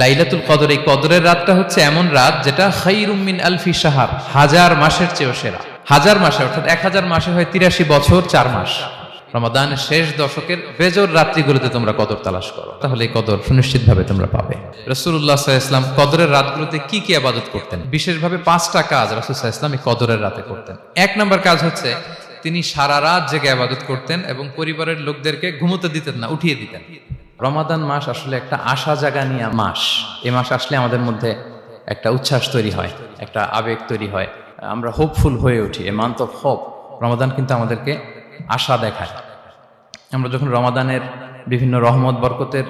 লাইলাতুল কদর, এই কদরের রাতটা হচ্ছে এমন রাত যেটা খায়রুম মিন আলফি শাহর, 1000 মাসের চেয়েও সেরা। 1000 মাসে অর্থাৎ 1000 মাসে হয় 83 বছর 4 মাস। রমাদানের শেষ দশকের বেজর রাত্রিগুলোতে তোমরা কদর তালাশ করো, তাহলে এই কদর সুনিশ্চিত ভাবে তোমরা পাবে। রাসূলুল্লাহ সাল্লাল্লাহু আলাইহি ওয়াসাল্লাম কদরের রাতগুলোতে কি কি ইবাদত করতেন? বিশেষভাবে 5টা কাজ রাসূল সাল্লাল্লাহু আলাইহি ওয়াসাল্লাম এই কদরের রাতে করতেন। 1 নম্বর কাজ হচ্ছে তিনি সারা রাত জেগে ইবাদত করতেন এবং পরিবারের লোকদেরকে ঘুমোতে দিতেন না, উঠিয়ে দিতেন। রমাদান মাস আসলে একটা আশা জাগানিয়া মাস। এই মাস আসলে আমাদের মধ্যে একটা উচ্ছ্বাস তৈরি হয়, একটা আবেগ তৈরি হয়, আমরা হোপফুল হয়ে উঠি। A month of hope. Ramadan কিন্তু আমাদেরকে আশা দেখায়। আমরা যখন রমাদানের বিভিন্ন রহমত বরকতের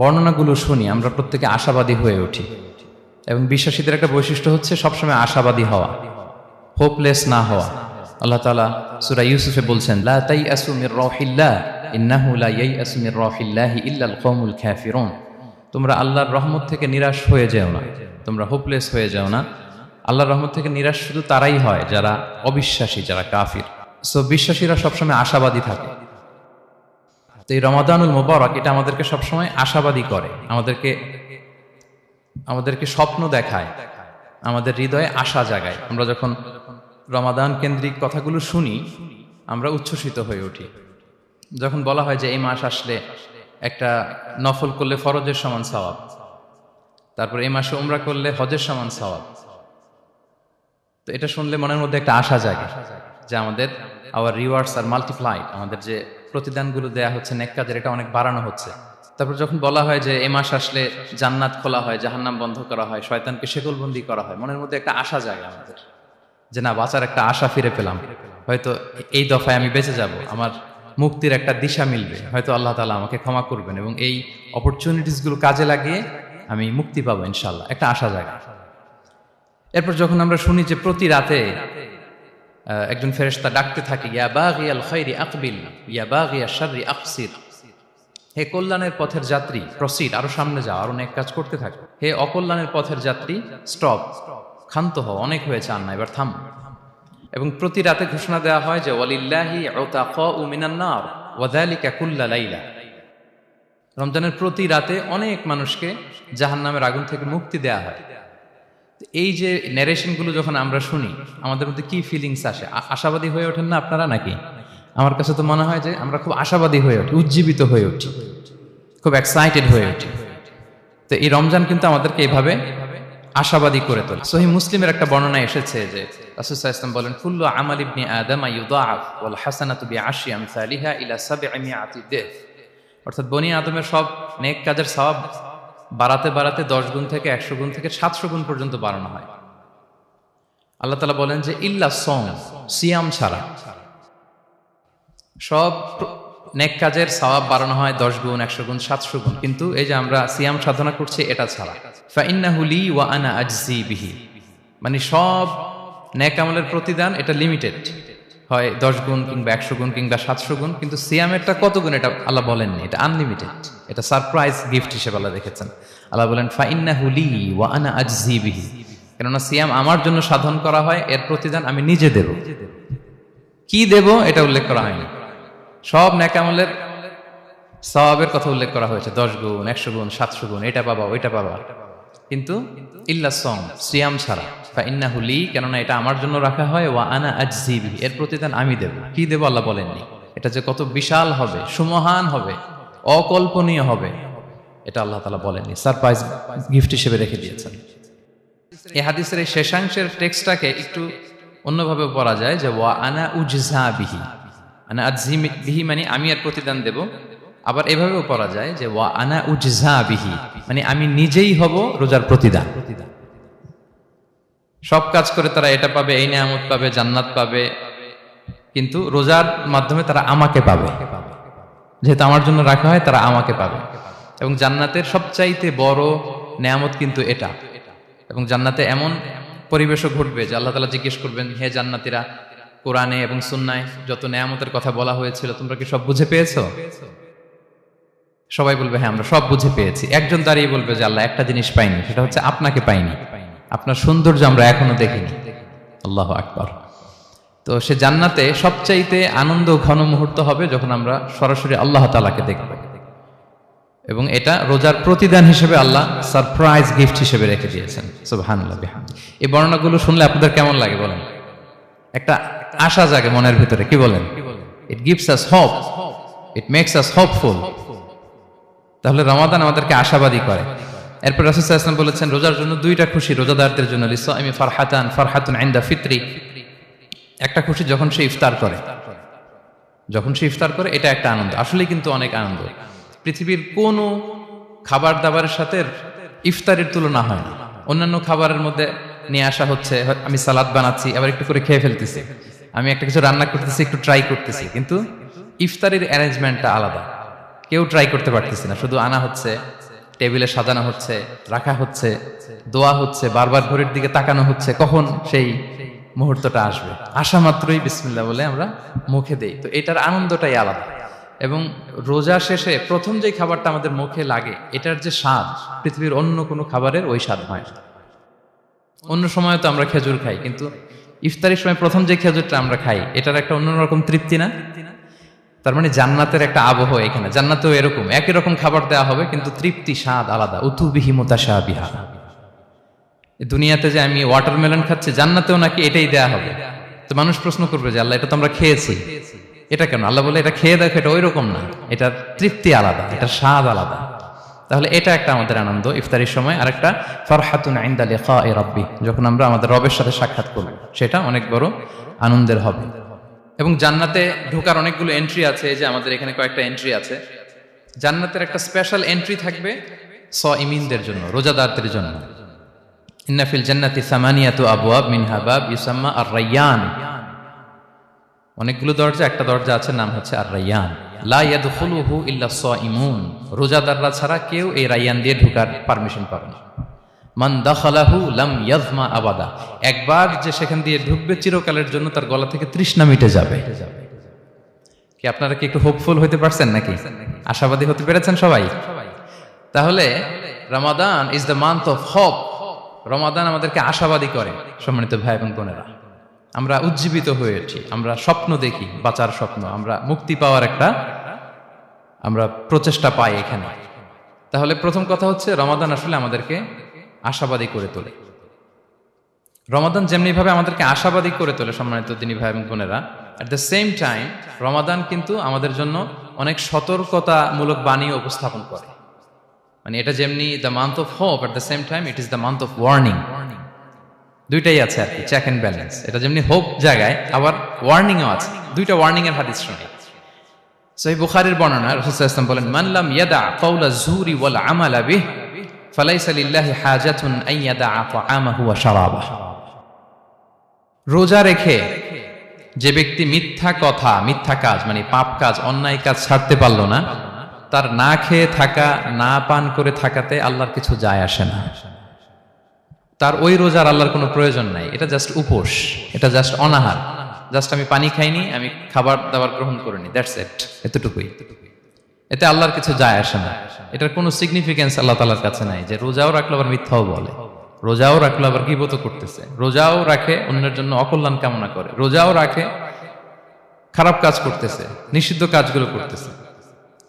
বর্ণনাগুলো শুনি, আমরা প্রত্যেকে আশাবাদী হয়ে উঠি। এবং বিশ্বাসীদের একটা বৈশিষ্ট্য হচ্ছে সবসময় আশাবাদী হওয়া, হোপলেস না হওয়া। আল্লাহ তাআলা সূরা ইউসুফে বলছেন, লা তাইয়াসু মির রাহিল্লাহ ইন্নাহু লা ইয়াইয়াসু মির রাহিল্লাহি ইল্লাল কওমুল কাফিরুন। তোমরা আল্লাহর রহমত থেকে নিরাশ হয়ে যেও না, তোমরা হোপলেস হয়ে যাও না। আল্লাহর রহমত থেকে নিরাশ শুধু তারাই হয় যারা অবিশ্বাসী, যারা কাফির। সো বিশ্বাসীরা সবসময় আশাবাদী থাকে। তো এই রমাদানুল মুবারক এটা আমাদেরকে সবসময় আশাবাদী করে, আমাদেরকে স্বপ্ন দেখায়, আমাদের হৃদয়ে আশা জাগায়। আমরা যখন রমাদান কেন্দ্রিক কথাগুলো শুনি আমরা উচ্ছ্বসিত হয়ে উঠি। যখন বলা হয় যে এই মাস আসলে একটা নফল করলে ফরজের সমান সওয়াব, তারপর এই মাসে উমরা করলে হজের সমান সওয়াব, তো এটা শুনলে মনের মধ্যে একটা আশা জাগে যে আমাদের আওয়ার রিওয়ার্ডস আর মাল্টিপ্লাইড, আমাদের যে প্রতিদানগুলো দেয়া হচ্ছে নেক কাজের, এটা অনেক বাড়ানো হচ্ছে। তারপর যখন বলা হয় যে এই মাস আসলে জান্নাত খোলা হয়, জাহান্নাম বন্ধ করা হয়, শয়তানকে শেকলবন্দি করা হয়, মনের মধ্যে একটা আশা জাগে আমাদের যে না, বাঁচার একটা আশা ফিরে পেলাম, হয়তো এই দফায় আমি বেঁচে যাব, আমার মুক্তির একটা দিশা মিলবে, হয়তো আল্লাহ তাআলা আমাকে ক্ষমা করবেন এবং এই অপরচুনিটিসগুলো কাজে লাগিয়ে আমি মুক্তি পাবো ইনশাআল্লাহ, একটা আশা জাগে। এরপর যখন আমরা শুনি যে প্রতি রাতে একজন ফেরেশতা ডাকতে থাকে, ইয়া বাগিয়াল খায়রি আকবিল ইয়া বাগিয়াশ শাররি আকসির, হে কল্যাণের পথের যাত্রী প্রসিড, আরো সামনে যাও, আরো নেক কাজ করতে থাকো। হে অকল্যাণের পথের যাত্রী স্টপ, ক্ষান্ত হও, অনেক হয়েছে, আর না, এবার থাম। এবং প্রতি রাতে ঘোষণা দেওয়া হয় যে ওয়ালিল্লাহি উতাকাউ মিনান নার ওয়া যালিকা কুল্লা লাইলা। রমজানের প্রতি রাতে অনেক মানুষকে জাহান্নামের আগুন থেকে মুক্তি দেয়া হয়। এই যে ন্যারেশনগুলো যখন আমরা শুনি আমাদের মধ্যে কি ফিলিংস আসে? আশাবাদী হয়ে ওঠেন না আপনারা নাকি? আমার কাছে তো মনে হয় যে আমরা খুব আশাবাদী হয়ে উঠি, উজ্জীবিত হয়ে উঠি, খুব এক্সাইটেড হয়ে উঠি। তো এই রমজান কিন্তু আমাদেরকে এইভাবে আশাবাদী করে তোলে। সহিহ মুসলিমের একটা বর্ণনা এসেছে যে রাসূল সাল্লাল্লাহু আলাইহি ওয়াসাল্লাম বলেন, কুল্লু আমাল ইবনি আদম ইউদাআফ ওয়াল হাসানাতু বিআশরি আমসালিহা ইলা 700 দিফ। অর্থাৎ বনি আদমের সব নেক কাজের সওয়াব বাড়াতে বাড়াতে 10 গুণ থেকে 100 গুণ থেকে 700 গুণ পর্যন্ত বাড়ানো হয়। আল্লাহ তাআলা বলেন যে ইল্লা সওম, সিয়াম ছাড়া সব নেক কাজের সওয়াব বাড়ানো হয় 10 গুণ, 100 গুণ, 700 গুণ, কিন্তু এই যে আমরা সিয়াম সাধনা করছি এটা ছাড়া। ফাইন্নাহু লি ওয়া আনা আজজি বিহি, মানে সব নেক আমলের প্রতিদান এটা লিমিটেড, হয় 10 গুণ কিংবা 100 গুণ কিংবা 700 গুণ, কিন্তু সিয়ামেরটা কত গুণ এটা আল্লাহ বলেননি, এটা আনলিমিটেড, এটা সারপ্রাইজ গিফট হিসেবে আল্লাহ রেখেছেন। আল্লাহ বলেন ফাইন্নাহু লি ওয়া আনা আজজি বিহি, কেননা সিয়াম আমার জন্য সাধন করা হয়, এর প্রতিদান আমি নিজে দেব। কি দেব এটা উল্লেখ করা হয়নি, সব নেক আমলের সওয়াবের কথা উল্লেখ করা হয়েছে, 10 গুণ, 100 গুণ, 700 গুণ, এটা পাবা ওইটা পাবা, কিন্তু ইল্লা সওম, সিয়াম ছাড়া। ফাইন্নাহু লি, কেননা এটা আমার জন্য রাখা হয়, ওয়া আনা আজজি বিহি, এর প্রতিদান আমি দেব। কি দেব আল্লাহ বলেননি। এটা যে কত বিশাল হবে, সুমহান হবে, অকল্পনীয় হবে, এটা আল্লাহ তাআলা বলেননি, সারপ্রাইজ গিফট হিসেবে রেখে দিয়েছেন। এই হাদিসের এই শেষাংশের টেক্সটটাকে একটু অন্যভাবে পড়া যায় যে ওয়া আনা উজজা বিহি, আনা আজজি বিহি মানে আমি এর প্রতিদান দেব। আবার এভাবেও পড়া যায় যে ওয়া আনা উজজা বিহি, মানে আমি নিজেই হব রোজার প্রতিদান। সব কাজ করে তারা এটা পাবে, এই নিয়ামত পাবে, জান্নাত পাবে, কিন্তু রোজার মাধ্যমে তারা আমাকে পাবে, যেহেতু আমার জন্য রাখা হয়, তারা আমাকে পাবে। এবং জান্নাতের সবচাইতে বড় নিয়ামত কিন্তু এটা। এবং জান্নাতে এমন পরিবেশও ঘটবে যে আল্লাহ তাআলা জিজ্ঞেস করবেন, হে জান্নাতীরা, কোরআনে এবং সুন্নায় যত নিয়ামতের কথা বলা হয়েছিল তোমরা কি সব বুঝে পেয়েছো? সবাই বলবে হ্যাঁ, আমরা সব বুঝে পেয়েছি। একজন দাঁড়িয়ে বলবে যে আল্লাহ, একটা জিনিস পাইনি, সেটা হচ্ছে আপনাকে পাইনি, আপনার সৌন্দর্য আমরা এখনো দেখিনি। আল্লাহু আকবার। তো সে জান্নাতে সবচাইতে আনন্দ ঘন মুহূর্ত হবে যখন আমরা সরাসরি আল্লাহ তাআলাকে দেখব। এবং এটা রোজার প্রতিদান হিসেবে আল্লাহ সারপ্রাইজ গিফট হিসেবে রেখে দিয়েছেন। সুবহানাল্লাহ বিহামদি। এই বর্ণনাগুলো শুনলে আপনাদের কেমন লাগে বলেন? একটা আশা জাগে মনের ভিতরে, কি বলেন? It gives us hope, it makes us hopeful. তাহলে রমাদান আমাদেরকে আশাবাদী করে। এরপর রাসূল সাল্লাল্লাহু আলাইহি ওয়াসাল্লাম বলেছেন রোজার জন্য দুইটা খুশি রোজাদারদের জন্য, লিসাইমি ফারহাতুন ইনদা ফিতরি, একটা খুশি যখন সে ইফতার করে, যখন সে ইফতার করে এটা একটা আনন্দ, আসলে কিন্তু অনেক আনন্দ। পৃথিবীর কোনো খাবার দাবারের সাথে ইফতারের তুলনা হয় না। অন্যান্য খাবারের মধ্যে নিয়ে আসা হচ্ছে, আমি সালাদ বানাচ্ছি আবার একটু করে খেয়ে ফেলতেছি, আমি একটা কিছু রান্না করতেছি একটু ট্রাই করতেছি, কিন্তু ইফতারের অ্যারেঞ্জমেন্টটা আলাদা। কেউ ট্রাই করতে পারতেছি না, শুধু আনা হচ্ছে, টেবিলে সাজানো হচ্ছে, রাখা হচ্ছে, দোয়া হচ্ছে, বারবার ঘড়ির দিকে তাকানো হচ্ছে কখন সেই মুহূর্তটা আসবে। আসা মাত্রই বিসমিল্লাহ বলে আমরা মুখে দেই। তো এটার আনন্দটাই আলাদা। এবং রোজা শেষে প্রথম যে খাবারটা আমাদের মুখে লাগে, এটার যে স্বাদ পৃথিবীর অন্য কোনো খাবারের ওই স্বাদ হয় না। অন্য সময় তো আমরা খেজুর খাই, কিন্তু ইফতারের সময় প্রথম যে খেজুরটা আমরা খাই, এটার একটা অন্যরকম তৃপ্তি না? তার মানে জান্নাতের একটা আবহ এখানে। জান্নাতেও এরকম একই রকম খাবার দেওয়া হবে, কিন্তু তৃপ্তি স্বাদ আলাদা। উতুবিহি মুতাশাবিহা। দুনিয়াতে যে আমি ওয়াটারমেলন খাচ্ছি, জান্নাতেও নাকি এটাই দেয়া হবে। তো মানুষ প্রশ্ন করবে যে আল্লাহ এটা তো আমরা খেয়েছি, এটা কেন? আল্লাহ বলে এটা খেয়ে দেখো, এটা ওই রকম না, এটার তৃপ্তি আলাদা, এটার স্বাদ আলাদা। তাহলে এটা একটা আমাদের আনন্দ ইফতারের সময়। আর একটা ফারহাতুন ইনদা লিকাই রাব্বি, যখন আমরা আমাদের রবের সাথে সাক্ষাৎ করব, সেটা অনেক বড় আনন্দের হবে। এবং জান্নাতে ঢোকার অনেকগুলো এন্ট্রি আছে। এই যে আমাদের এখানে কয়েকটা এন্ট্রি আছে। জান্নাতের একটা স্পেশাল এন্ট্রি থাকবে সাইমিনদের জন্য, রোজাদারদের জন্য। ইন্না ফিল জান্নাতি সামানিয়াতু আবওয়াব মিনহা বাব ইউসাম্মা আর-রায়্যান। অনেকগুলো দরজা, একটা দরজা আছে নাম হচ্ছে আর-রায়্যান। লা ইয়াদখুলুহু ইল্লা সাইমুন। রোজাদাররা ছাড়া কেউ এই রায়্যান দিয়ে ঢোকার পারমিশন পাবে না। মান দাখালাহু লাম ইয়াযমা আবাদা। একবার যে সেখান দিয়ে ঢুকবে, চিরকালের জন্য তার গলা থেকে তৃষ্ণা মিটে যাবে। কি আপনারা কি একটু হোপফুল হতে পারছেন নাকি? আশাবাদী হতে পেরেছেন সবাই? তাহলে Ramadan is the month of hope. Ramadan আমাদেরকে আশাবাদী করে। সম্মানিত ভাই এবং বোনেরা, আমরা উজ্জীবিত হয়ে উঠি, আমরা স্বপ্ন দেখি, বাঁচার স্বপ্ন, আমরা মুক্তি পাওয়ার একটা আমরা প্রচেষ্টা পাই এখানে। তাহলে প্রথম কথা হচ্ছে রমাদান আসলে আমাদেরকে আশাবাদী করে তোলে। রমাদান যেমনি ভাবে আমাদেরকে আশাবাদী করে তোলে সম্মানিত দিনী ভাই এবং বোনেরা, এট দ্য সেম টাইম রমাদান কিন্তু আমাদের জন্য অনেক সতর্কতামূলক বাণী উপস্থাপন করে। মানে এটা যেমনি the month of hope, at the same time it is the month of warning. দুইটাই আছে আর কি, চেক এন্ড ব্যালেন্স। এটা যেমনি হোপ জায়গায়, আবার ওয়ার্নিংও আছে। দুইটা ওয়ার্নিং এর হাদিস শুনি। সহিহ বুখারীর বর্ণনা, রাসূল সাল্লাল্লাহু আলাইহি ওয়াসাল্লাম বলেন, মান লাম ইয়াদা কাওলা যুরি ওয়াল আমালা বিহি ফালাইসা লিল্লাহি হাজাতুন আন ইয়াদা তাআমাহু ওয়া শারাবাহু। রোজা রেখে যে ব্যক্তি মিথ্যা কথা, মিথ্যা কাজ মানে পাপ কাজ, অন্যায় কাজ ছাড়তে পারল না, তার না খেয়ে থাকা, না পান করে থাকাতে আল্লাহর কিছু যায় আসে না। তার ওই রোজার আল্লাহর কোনো প্রয়োজন নাই। এটা জাস্ট উপোস, এটা জাস্ট অনাহার, জাস্ট আমি পানি খাইনি, আমি খাবার দাবার গ্রহণ করিনি, দ্যাটস ইট, এতটুকুই। এতে আল্লাহর কিছু যায় আসে না। এটার কোনো সিগনিফিকেন্স আল্লাহ তাআলার কাছে নাই যে রোজাও রাখলো আবার মিথ্যাও বলে, রোজাও রাখলো আবার গীবত করতেছে, রোজাও রাখে অন্যের জন্য অকল্যাণ কামনা করে, রোজাও রাখে খারাপ কাজ করতেছে, নিষিদ্ধ কাজগুলো করতেছে।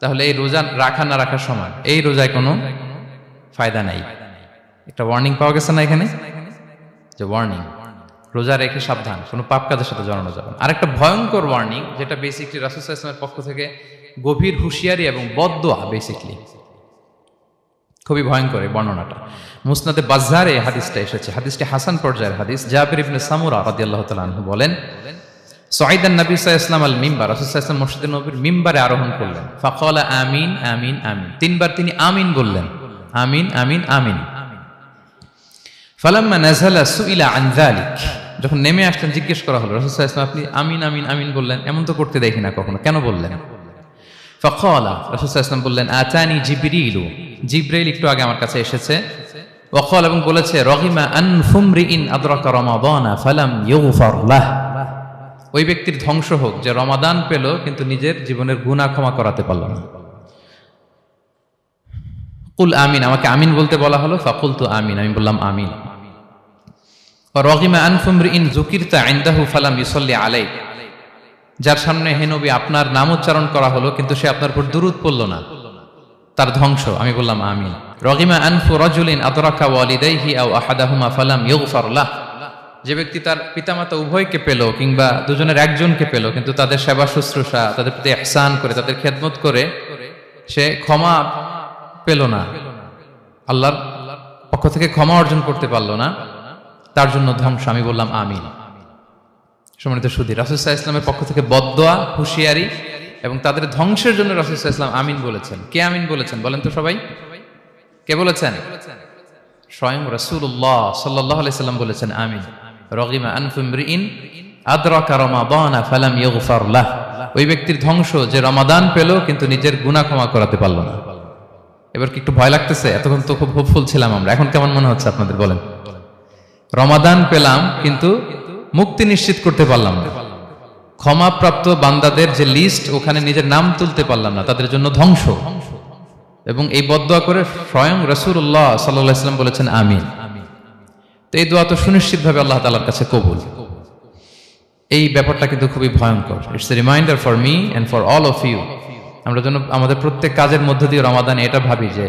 তাহলে এই রোজা রাখা না রাখার সময় এই রোজায় কোনো ফায়দা নাই। একটা ওয়ার্নিং পাওয়া গেছে না এখানে, যে ওয়ার্নিং, রোজা রেখে সাবধান, কোনো পাপ কাজের সাথে জড়ানো যাবে না। আরেকটা ভয়ঙ্কর ওয়ার্নিং, যেটা বেসিকলি রাসূল সাল্লাল্লাহু আলাইহি ওয়াসাল্লামের পক্ষ থেকে গভীর হুঁশিয়ারি এবং বদদোয়া, বেসিকলি খুবই ভয়ঙ্কর এই বর্ণনাটা। মুসনাদে বাজ্জারে হাদিসটা এসেছে, হাদিসটি হাসান পর্যায়ের হাদিস। জাবির ইবনে সামুরা রাদিয়াল্লাহু তাআলা আনহু বলেন, সাইদান নবী সাল্লাল্লাহু আলাইহি ওয়াসাল্লাম আল মিম্বার, রাসূল সাল্লাল্লাহু আলাইহি ওয়াসাল্লাম মসজিদে নববীর মিম্বারে আরোহণ করলেন। ফাকালা আমিন আমিন আমিন, তিনবার তিনি আমিন বললেন, আমিন আমিন আমিন। ফালাম্মা নাযালা সুইলা আন যালিক, যখন নেমে আসলেন জিজ্ঞেস করা হলো, রাসূল সাল্লাল্লাহু আলাইহি ওয়াসাল্লাম আপনি আমিন আমিন আমিন বললেন, এমন তো করতে দেখি না কখনো, কেন বললেন? ফাকালা, রাসূল সাল্লাল্লাহু আলাইহি ওয়াসাল্লাম বললেন, আতানি জিবরিলু, জিবরাইল একটু আগে আমার কাছে এসেছে। ওয়াকাল, এবং বলেছে, রহিমা আনফুমরিইন আদরাকা রমাদানা ফালাম ইউগফার লাহ, ওই ব্যক্তির ধ্বংস হোক যে রমাদান পেল কিন্তু নিজের জীবনের গুনাহ ক্ষমা করাতে পারল না। কুল আমিন, আমাকে আমিন বলতে বলা হলো। ফাকুলতু আমিন, আমি বললাম আমিন। রহিমা আনফুমরিইন যুকিরতা ইনদাহু ফালাম ইউসাল্লি আলাইহি, যার সামনে হে নবী আপনার নাম উচ্চারণ করা হলো কিন্তু সে আপনার উপর দুরূদ পড়ল না। তার ধ্বংস। আমি বললাম আমিন। রগিমা আনফু রাজুলিন আদরাকা ওয়ালিদাইহি আও আহাদাহুমা ফালাম ইউগফার লাহ, যে ব্যক্তি তার পিতামাতা উভয়কে পেল কিংবা দুজনের একজনকে পেল কিন্তু তাদের সেবা শুশ্রূষা, তাদের প্রতি ইহসান করে, তাদের খেদমত করে সে ক্ষমা পেল না, আল্লাহর পক্ষ থেকে ক্ষমা অর্জন করতে পারলো না, তার জন্য ধ্বংস। আমি বললাম আমিন। সম্মানিত সুধী, রাসূল সাল্লাল্লাহু আলাইহি ওয়াসাল্লামের পক্ষ থেকে বদদোয়া, হুঁশিয়ারি এবং তাদের ধ্বংসের জন্য রাসূল সাল্লাল্লাহু আলাইহি ওয়াসাল্লাম আমিন বলেছেন। কে আমিন বলেছেন বলেন তো সবাই? কে বলেছেন? স্বয়ং রাসূলুল্লাহ সাল্লাল্লাহু আলাইহি ওয়াসাল্লাম বলেছেন আমিন। রগিমা আনফু ইমরিইন আদরাকা রমাদানা ফালাম ইউগফার লাহ, ওই ব্যক্তির ধ্বংস যে রমাদান পেল কিন্তু নিজের গুনাহ ক্ষমা করাতে পারল না। এবার কি একটু ভয় লাগতেছে? এতক্ষণ তো খুব হোপফুল ছিলাম আমরা, এখন কেমন মনে হচ্ছে আপনাদের বলেন? রমাদান পেলাম কিন্তু মুক্তি নিশ্চিত করতে পারলাম না, ক্ষমাপ্রাপ্ত বান্দাদের যে লিস্ট ওখানে নিজের নাম তুলতে পারলাম না, তাদের জন্য ধ্বংস। এবং এই বদদোয়া করে স্বয়ং রাসূলুল্লাহ সাল্লাল্লাহু আলাইহি ওয়াসাল্লাম বলেছেন আমিন। তো এই দোয়া তো সুনিশ্চিতভাবে আল্লাহ তাআলার কাছে কবুল। এই ব্যাপারটা কিন্তু খুবই ভয়ঙ্কর। It's a reminder for me and for all of you. আমরা যেন আমাদের প্রত্যেক কাজের মধ্য দিয়ে রমাদানে এটা ভাবি যে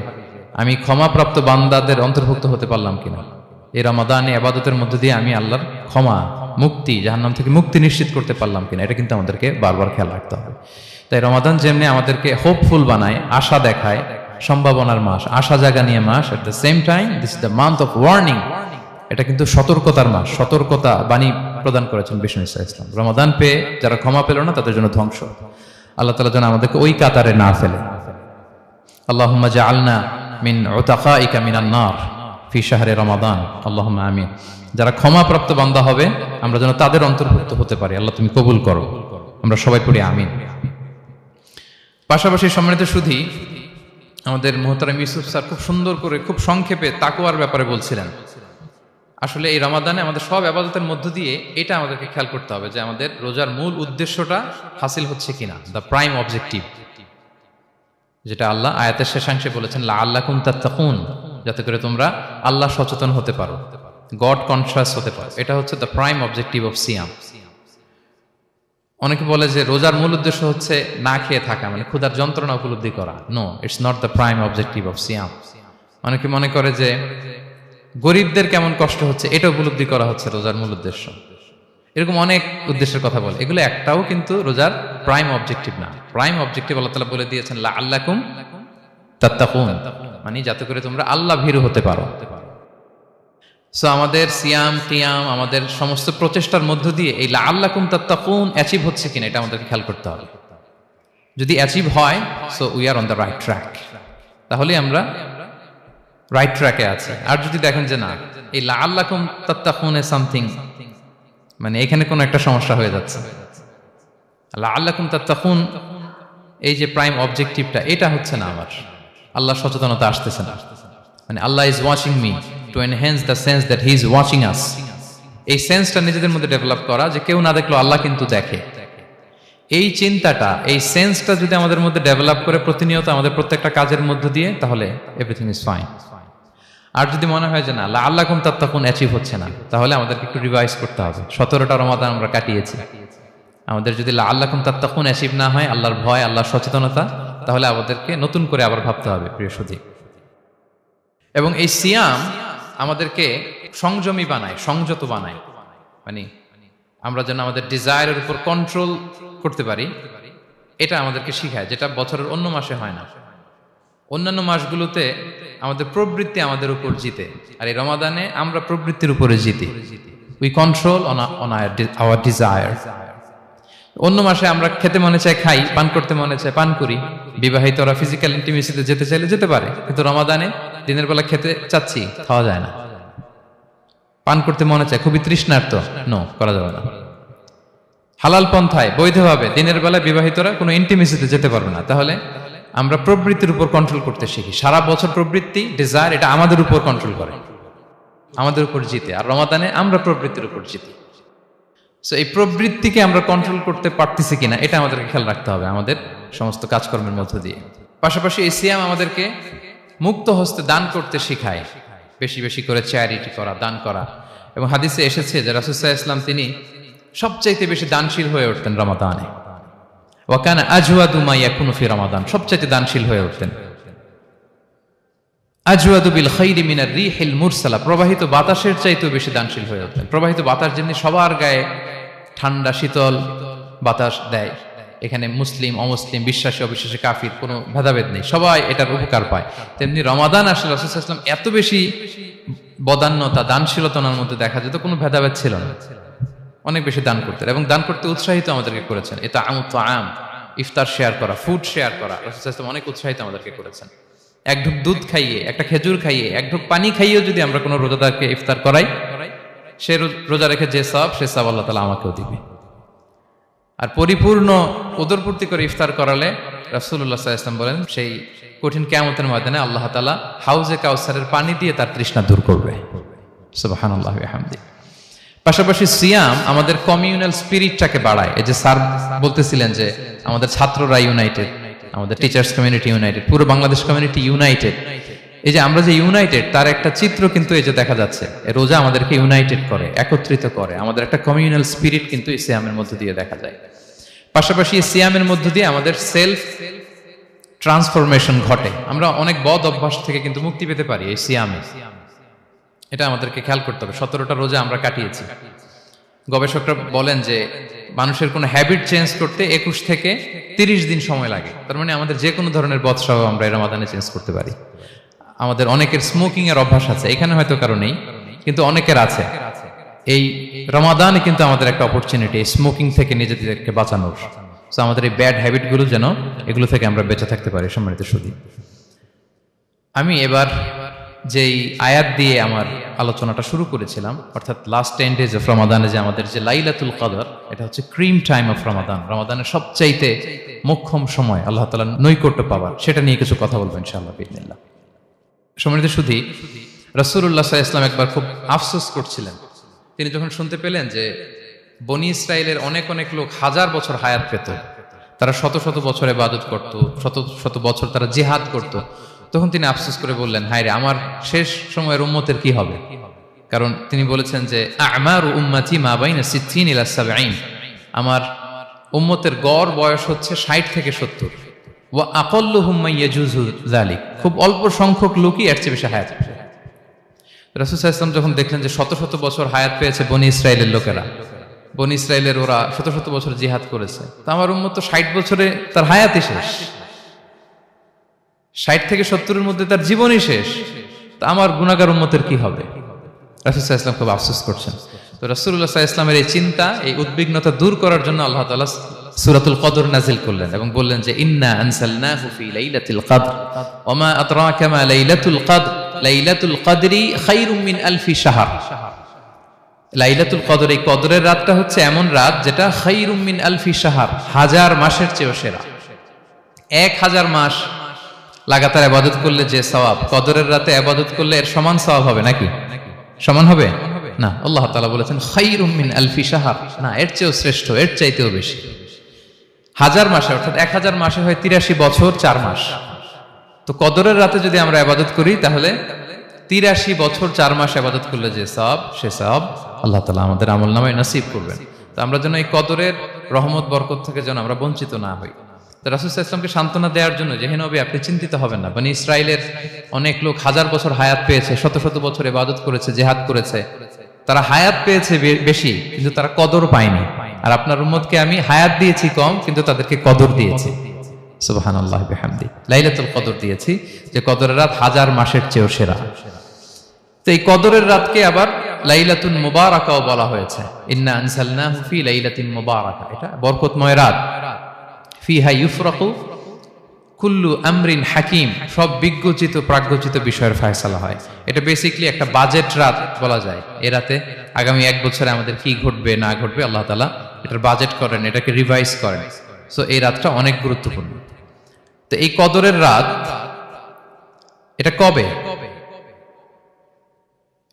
আমি ক্ষমাপ্রাপ্ত বান্দাদের অন্তর্ভুক্ত হতে পারলাম কিনা, এই রমাদানে ইবাদতের মধ্য দিয়ে আমি আল্লাহর ক্ষমা, মুক্তি, জাহান্নাম থেকে মুক্তি নিশ্চিত করতে পারলাম কিনা, এটা কিন্তু আমাদেরকে বারবার খেয়াল রাখতে হবে। তাই রমাদান যেমনি আমাদেরকে হোপফুল বানায়, আশা দেখায়, সম্ভাবনার মাস, আশা জাগা নিয়ে মাস, at the same time this is the month of warning. এটা কিন্তু সতর্কতার মাস, সতর্কতা বাণী প্রদান করেছেন বিষ্ণু ইসলাম। রমাদান পেয়ে যারা ক্ষমা পেল না তাদের জন্য ধ্বংস। আল্লাহ তাআলা যেন আমাদেরকে ওই কাতারে না ফেলে। আল্লাহুম্মা জাআলনা মিন উতাকাইকা মিনান নার ফি শাহরি রমাদান, আল্লাহুম্মা আমিন। যারা ক্ষমাপ্রাপ্ত বান্দা হবে আমরা যেন তাদের অন্তর্ভুক্ত হতে পারি, আল্লাহ তুমি কবুল করো। আমরা সবাই পড়ি আমিন। পাশাপাশি সম্মানিত সুধী, আমাদের মুহতারাম ইউসুফ স্যার খুব সুন্দর করে, খুব সংক্ষেপে তাকওয়ার ব্যাপারে বলছিলেন। আসলে এই রমাদানে আমাদের সব ইবাদতের মধ্য দিয়ে এটা আমাদেরকে খেয়াল করতে হবে যে আমাদের রোজার মূল উদ্দেশ্যটা হাসিল হচ্ছে কিনা, দ্য প্রাইম অবজেক্টিভ, যেটা আল্লাহ আয়াতের শেষাংশে বলেছেন লাআল্লাকুম তাত্তাকুন, যাতে করে তোমরা আল্লাহ সচেতন হতে পারো, গড কনশাস হতে পারো। এটা হচ্ছে দ্য প্রাইম অবজেক্টিভ অফ সিয়াম। অনেকে বলে যে রোজার মূল উদ্দেশ্য হচ্ছে না খেয়ে থাকা, মানে ক্ষুধার যন্ত্রণা উপলব্ধি করা। No, it's not the prime objective of সিয়াম। অনেকে মনে করে যে গরিবদের কেমন কষ্ট হচ্ছে এটা উপলব্ধি করা হচ্ছে রোজার মূল উদ্দেশ্য। এরকম অনেক উদ্দেশ্যের কথা বলে, এগুলো একটাও কিন্তু রোজার প্রাইম অবজেক্টিভ না। প্রাইম অবজেক্টিভ আল্লাহ তাআলা বলে দিয়েছেন লাআল্লাকুম তাত্তাকুন, মানে যাতে করে তোমরা আল্লাহ ভীরু হতে পারো। সো আমাদের সিয়াম, কিয়াম, আমাদের সমস্ত প্রচেষ্টার মধ্য দিয়ে এই লাআল্লাকুম তাত্তাকুন অ্যাচিভ হচ্ছে কিনা এটা আমাদেরকে খেয়াল করতে হবে। যদি অ্যাচিভ হয়, so we are on the right track, তাহলে আমরা রাইট ট্র্যাকে আছে। আর যদি দেখেন যে না, এই লাআল্লাকুম তাত্তাকুন এ সামথিং, মানে এখানে কোনো একটা সমস্যা হয়ে যাচ্ছে, লাআল্লাকুম তাত্তাকুন এই যে প্রাইম অবজেক্টিভটা, এটা হচ্ছে না আমার, আল্লাহ সচেতনতা আসতেছে না, মানে Allah is watching me, to enhance the sense that he is watching us. এই সেন্সটা নিজেদের মধ্যে ডেভেলপ করা যে কেউ না দেখলো আল্লাহ কিন্তু দেখে। এই চিন্তাটা, এই সেন্সটা যদি আমাদের মধ্যে ডেভেলপ করে প্রতিনিয়ত আমাদের প্রত্যেকটা কাজের মধ্য দিয়ে, তাহলে এভরিথিং ইজ ফাইন। আর যদি মনে হয় যে না লাআল্লাকুম তাত্তাকুন অ্যাচিভ হচ্ছে না, তাহলে আমাদেরকে একটু রিভাইজ করতে হবে। 17টা রমাদান আমরা কাটিয়েছি, আমাদের যদি লাআল্লাকুম তাত্তাকুন অ্যাচিভ না হয়, আল্লাহর ভয়, আল্লাহর সচেতনতা, তাহলে আমাদেরকে নতুন করে আবার ভাবতে হবে প্রিয় সুধী। এবং এই সিয়াম আমাদেরকে সংযমী বানায়, সংযত বানায়, মানে আমরা যেন আমাদের ডিজায়ারের উপর কন্ট্রোল করতে পারি, এটা আমাদেরকে শিখায়, যেটা বছরের অন্য মাসে হয় না। অন্যান্য মাসগুলোতে আমাদের প্রবৃত্তি আমাদের উপর জিতে, আর এই রমাদানে আমরা প্রবৃত্তির উপরে জিতি। We control on our desire. অন্য মাসে আমরা খেতে মনে চায় খাই, পান করতে মনে চায় পান করি, বিবাহিতরা ফিজিক্যাল ইন্টিমেসিতে যেতে চাইলে যেতে পারে, কিন্তু রমাদানে দিনের বেলা খেতে চাচ্ছি, খাওয়া যায় না। পান করতে মনে চায়, খুবই তৃষ্ণার্ত, নো, করা যাবে না। হালাল পন্থায় বৈধভাবে দিনের বেলা বিবাহিতরা কোনো ইন্টিমেসিতে যেতে পারবে না। তাহলে আমরা প্রবৃত্তির উপর কন্ট্রোল করতে শিখি। সারা বছর প্রবৃত্তি, ডিজায়ার, এটা আমাদের উপর কন্ট্রোল করে, আমাদের উপর জিতে। আর রমাদানে আমরা প্রবৃত্তির উপর জিতি। সো এই প্রবৃত্তিকে আমরা কন্ট্রোল করতে পারতেছি কিনা এটা আমাদেরকে খেয়াল রাখতে হবে আমাদের সমস্ত কাজকর্মের মধ্য দিয়ে। পাশাপাশি এই সিয়াম আমাদেরকে মুক্ত হস্তে দান করতে শেখায়, বেশি বেশি করে চ্যারিটি করা, দান করা। এবং হাদিসে এসেছে যে রাসূল সাল্লাল্লাহু আলাইহি ওয়াসাল্লাম তিনি সবচাইতে বেশি দানশীল হয়ে উঠতেন রমাদানে। ওয়া কানা আজওয়াদু মা ইয়াকুনু ফি রমাদান, সবচাইতে দানশীল হয়ে উঠতেন। আজওয়াদু বিল খাইরি মিনার রিহিল মুরসালা, প্রবাহিত বাতাসের চাইতেও বেশি দানশীল হয়ে ওঠেন। প্রবাহিত বাতাস যেমনি সবার গায়ে ঠান্ডা শীতল বাতাস দেয়, এখানে মুসলিম অমুসলিম, বিশ্বাসী অবিশ্বাসী, কাফির কোনো ভেদাভেদ নেই, সবাই এটার উপকার পায়। তেমনি রমাদান আসলে রাসূল সাল্লাল্লাহু আলাইহি ওয়াসাল্লাম এত বেশি বদান্যতা দানশীলতার মধ্যে দেখা যেত, কোনো ভেদাভেদ ছিল না, অনেক বেশি দান করতেন এবং দান করতে উৎসাহিত আমাদেরকে করেছেন। এটা আম ইফতার শেয়ার করা, ফুড শেয়ার করা, রাসূল সাল্লাল্লাহু আলাইহি ওয়াসাল্লাম অনেক উৎসাহিত আমাদেরকে করেছেন। এক ঢুক দুধ খাইয়ে, একটা খেজুর খাইয়ে, এক ঢুক পানি খাইয়েও যদি আমরা কোনো রোজাদারকে ইফতার করাই, সে রোজা রেখে যে সওয়াব, সে সওয়াব আল্লাহ তাআলা আমাকেও দিবে। আর পরিপূর্ণ উদরপূর্তি করে ইফতার করালে রাসূলুল্লাহ সাল্লাল্লাহু আলাইহি ওয়াসাল্লাম বলেন, সেই কঠিন কিয়ামতের ময়দানে আল্লাহ তাআলা হাউজে কাউসারের পানি দিয়ে তার তৃষ্ণা দূর করবে। সুবহানাল্লাহি ওয়া বিহামদিহি। পাশাপাশি সিয়াম আমাদের কমিউনাল স্পিরিটটাকে বাড়ায়। এই যে স্যার বলতেছিলেন যে আমাদের ছাত্ররা ইউনাইটেড, আমাদের টিচার্স কমিউনিটি ইউনাইটেড, পুরো বাংলাদেশ কমিউনিটি ইউনাইটেড। এই যে আমরা যে ইউনাইটেড, তার একটা চিত্র কিন্তু এই যে দেখা যাচ্ছে, রোজা আমাদেরকে ইউনাইটেড করে, একত্রিত করে, আমাদের একটা কমিউনাল স্পিরিট কিন্তু এই সিয়ামের মধ্য দিয়ে দেখা যায়। পাশাপাশি এই সিয়ামের মধ্য দিয়ে আমাদের সেলফ ট্রান্সফরমেশন ঘটে, আমরা অনেক বদ অভ্যাস থেকে কিন্তু মুক্তি পেতে পারি এই সিয়ামে। এটা আমাদেরকে খেয়াল করতে হবে। 17টা রোজা আমরা কাটিয়েছি। গবেষকরা বলেন যে মানুষের কোনো হ্যাবিট চেঞ্জ করতে 21 থেকে 30 দিন সময় লাগে। তার মানে আমাদের যে কোনো ধরনের বদ স্বভাব আমরা এই রমাদানে চেঞ্জ করতে পারি। আমাদের অনেকের স্মোকিং এর অভ্যাস আছে, এখানে হয়তো কারো নেই, কিন্তু অনেকের আছে। এই রমাদানে কিন্তু আমাদের একটা অপরচুনিটি স্মোকিং থেকে নিজেদেরকে বাঁচানোর। সো আমাদের এই ব্যাড হ্যাবিট গুলো যেন এগুলো থেকে আমরা বেঁচে থাকতে পারি। সম্মানিত সুধী, আমি এবার যেই আয়াত দিয়ে আমার আলোচনাটা শুরু করেছিলাম, অর্থাৎ লাস্ট 10 days অফ রমাদানে যে আমাদের যে লাইলাতুল কদর, এটা হচ্ছে ক্রিম টাইম অফ রমাদান, রমাদানের সবচাইতে মোক্ষম সময় আল্লাহ তাআলার নৈকট্য পাওয়ার, সেটা নিয়ে কিছু কথা বলবো ইনশাআল্লাহ বিইذنিল্লাহ। সম্মানিত সুধী, রাসূলুল্লাহ সাল্লাল্লাহু আলাইহি ওয়াসাল্লাম একবার খুব আফসোস করছিলেন। তিনি যখন শুনতে পেলেন যে বনি ইসরাইলের অনেক অনেক লোক হাজার বছর হায়াত পেত, তারা শত শত বছর ইবাদত করত, শত শত বছর তারা জিহাদ করত, তখন তিনি আফসোস করে বললেন, হায় রে, আমার শেষ সময়ের উম্মতের কি হবে? কারণ তিনি বলেছেন যে আমারু উম্মতি মা বাইনা 60 ইলা 70, আমার উম্মতের গড় বয়স হচ্ছে 60 থেকে 70। ওয়া আকাল্লুহুম মান ইয়াজুজু যালিক, খুব অল্প সংখ্যক লোকই এর চেয়ে বেশি হায়াত পাবে। রাসূল সাল্লাল্লাহু আলাইহি ওয়াসাল্লাম যখন দেখলেন যে শত শত বছর হায়াত পেয়েছে বনি ইসরাইলের লোকেরা, বনি ইসরাইলের ওরা শত শত বছর জিহাদ করেছে, তো আমার উম্মত তো 60 বছরে তার হায়াতই শেষ, 60 থেকে 70-এর মধ্যে তার জীবনই শেষ, তো আমার গুনাহগার উম্মতের কি হবে? রাসূল সাল্লাল্লাহু আলাইহি ওয়াসাল্লাম খুব আফসোস করছেন। তো রাসূলুল্লাহ সাল্লাল্লাহু আলাইহি ওয়াসাল্লামের এই চিন্তা, এই উদ্বিগ্নতা দূর করার জন্য আল্লাহ তাআলা সূরাতুল কদর নাযিল করলেন এবং বললেন যে ইন্না আনসালনাহু ফি লাইলাতিল কদর ওয়া মা আদরাকা মা লাইলাতুল কদর লাইলাতুল কদরি খায়রুম মিন আলফি শাহর। লাইলাতুল কদর, এই কদরের রাতটা হচ্ছে এমন রাত যেটা খায়রুম মিন আলফি শাহর, হাজার মাসের চেয়েও সেরা। 1000 মাস লাগাতার ইবাদত করলে যে সওয়াব, কদরের রাতে ইবাদত করলে এর সমান সওয়াব হবে নাকি? সমান হবে না। আল্লাহ তাআলা বলেছেন খায়রুম মিন আলফি শাহর, না, এর চেয়েও শ্রেষ্ঠ, এর চাইতেও বেশি। 1000 মাসে, অর্থাৎ 1000 মাসে হয় 83 বছর 4 মাস। তো কদরের রাতে যদি আমরা ইবাদত করি তাহলে 83 বছর 4 মাস ইবাদত করলে যে সওয়াব, সে সওয়াব আল্লাহ তাআলা আমাদের আমলনামায় নসিব করবেন। তো আমরা যেন এই কদরের রহমত বরকত থেকে যেন আমরা বঞ্চিত না হই। তো রাসূল সাল্লাল্লাহু আলাইহি ওয়াসাল্লামকে সান্ত্বনা দেওয়ার জন্য যে, হে নবী, আপনি চিন্তিত হবেন না, বনি ইসরাইলের অনেক লোক হাজার বছর হায়াত পেয়েছে, শত শত বছর ইবাদত করেছে, জিহাদ করেছে, তারা হায়াত পেয়েছে বেশি, কিন্তু তারা কদর পায়নি। আর আপনার উম্মতকে আমি হায়াত দিয়েছি কম, কিন্তু তাদেরকে কদর দিয়েছি। সুবহানাল্লাহি ওয়া বিহামদিহি, লাইলাতুল কদর দিয়েছি, যে কদরের রাত 1000 মাসের চেয়েও সেরা। তো এই কদরের রাতকে আবার লাইলাতুন মুবারাকাও বলা হয়েছে। ইন্না আনসালনাহু ফি লাইলাতিন মুবারাকা, এটা বরকতময় রাত। ফিহা ইউফরাকু কুল্লু আমরিন হাকিম, সব বিজ্ঞচিত প্রাজ্ঞচিত বিষয়ের ফয়সালা হয়। এটা বেসিক্যালি একটা বাজেট রাত বলা যায়। এ রাতে আগামী 1 বছরে আমাদের কি ঘটবে না ঘটবে আল্লাহ তাআলা এটার বাজেট করেন, এটাকে রিভাইজ করেন। সো এই রাতটা অনেক গুরুত্বপূর্ণ। তো এই কদরের রাত, এটা কবে?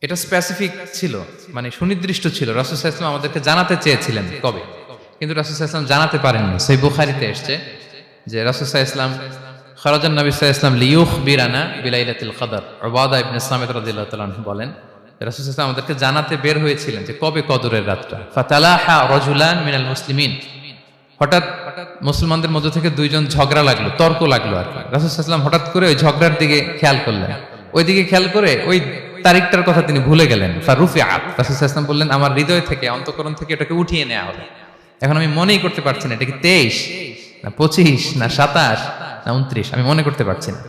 এটা স্পেসিফিক ছিল, মানে সুনির্দিষ্ট ছিল। রাসূল সাল্লাল্লাহু আলাইহি ওয়াসাল্লাম আমাদেরকে জানাতে চেয়েছিলেন কবে, কিন্তু রাসূল সাল্লাল্লাহু আলাইহি ওয়াসাল্লাম জানাতে পারেননি। সহিহ বুখারীতে এসেছে যে রাসূল সাল্লাল্লাহু আলাইহি ওয়াসাল্লাম খারাজান নবী সাল্লাল্লাহু আলাইহি ওয়াসাল্লাম লিয়ুখবিরানা বিলাইলাতিল কদর। উবাদা ইবনে সামিত রাদিয়াল্লাহু তাআলা আনহু বলেন, রাসূল সাল্লাল্লাহু আলাইহি ওয়াসাল্লাম আমাদেরকে জানাতে বের হয়েছিলেন যে কবে কদরের রাতটা। ফাতালাহা রাজুলান মিনাল মুসলিমিন, হঠাৎ মুসলমানদের মধ্য থেকে 2 জন ঝগড়া লাগলো, তর্ক লাগলো আর কি। রাসূল সাল্লাল্লাহু আলাইহি ওয়াসাল্লাম হঠাৎ করে ওই ঝগড়ার দিকে খেয়াল করলেন। ওইদিকে খেয়াল করে ওই তারিখটার কথা তিনি ভুলে গেলেন। ফারুফিআত, রাসূল সাল্লাল্লাহু আলাইহি ওয়াসাল্লাম বললেন আমার হৃদয় থেকে, অন্তঃকরণ থেকে এটাকে উঠিয়ে নেওয়া হলো। এখন আমি মনেই করতে পারছি না এটা কি 23 না 25 না 27 না 29, আমি মনে করতে পারছি না।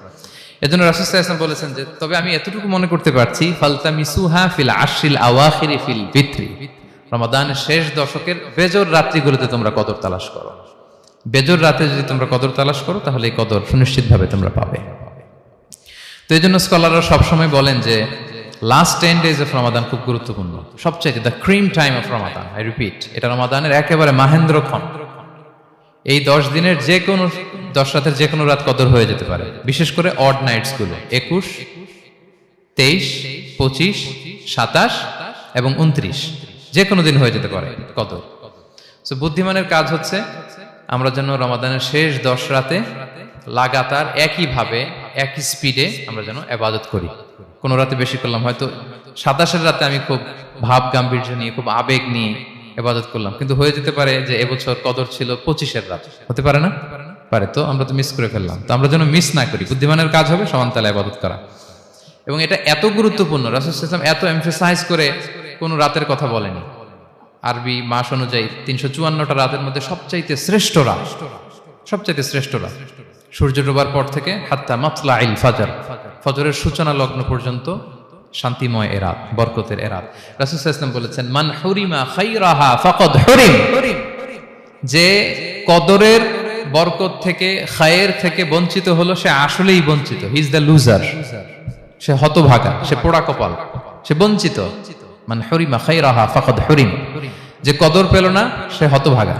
এজন্য রাসূল সাল্লাল্লাহু আলাইহি ওয়াসাল্লাম বলেছেন যে তবে আমি এতটুকু মনে করতে পারছি, ফালতামিসুহা ফিল আশরিল আওয়াখিরি ফিল বিত্রি, রমাদানের শেষ দশকের বেজর রাত্রিগুলোতে তোমরা কদর তালাশ করো। বেজর রাতে যদি তোমরা কদর তালাশ করো তাহলে এই কদর সুনিশ্চিতভাবে তোমরা পাবে। তো এই জন্য স্কলাররা সবসময় বলেন যে লাস্ট 10 days অফ রমাদান খুব গুরুত্বপূর্ণ, সবচাইতে the cream time of Ramadan. I repeat, এটা রমাদানের একেবারে মাহেন্দ্রক্ষণ। এই 10 দিনের যে কোনো 10 রাতের যে কোনো রাত কদর হয়ে যেতে পারে, বিশেষ করে অড নাইটস গুলো 21, 23, 25, 27 এবং 29, যে কোনো দিন হয়ে যেতে পারে কদর। সো বুদ্ধিমানের কাজ হচ্ছে আমরা যেন রমাদানের শেষ 10 রাতে লাগাতার একইভাবে একই স্পিডে আমরা যেন ইবাদত করি। কোন রাতে বেশি করলাম, হয়তো 27-এর রাতে আমি খুব ভাব গাম্ভীর্য নিয়ে খুব আবেগ নিয়ে ইবাদত করলাম, কিন্তু হয়ে যেতে পারে যে এবছর কদর ছিল 25-এর রাত, হতে পারে না? পারে। তো আমরা তো মিস করে ফেললাম। তো আমরা যেন মিস না করি, বুদ্ধিমানের কাজ হবে সমান তালে ইবাদত করা। এবং এটা এত গুরুত্বপূর্ণ, রাসূল সাল্লাল্লাহু আলাইহি ওয়াসাল্লাম এত এমফাসাইজ করে কোন রাতের কথা বলেনি। আরবি মাস অনুযায়ী 354টা রাতের মধ্যে সবচাইতে শ্রেষ্ঠ রাত, সবচাইতে শ্রেষ্ঠ রাত সূর্য ডোবার পর থেকে হাত্তা মাতলাইল ফাজর, ফজরের সূচনা লগ্ন পর্যন্ত শান্তিময় এ রাত, বরকতের এ রাত। রাসূল সাল্লাল্লাহু আলাইহি ওয়াসাল্লাম বলেছেন মান হুরিমা খাইরাহা ফাকাদ হুরিম, যে কদরের বরকত থেকে, খায়ের থেকে বঞ্চিত হলো সে আসলেই বঞ্চিত। হি ইজ দ্য লুজার, সে হতভাগা, সে পোড়া কপাল, সে বঞ্চিত। মান হুরিমা খাইরাহা ফাকাদ হুরিম, যে কদর পেল না সে হতভাগা।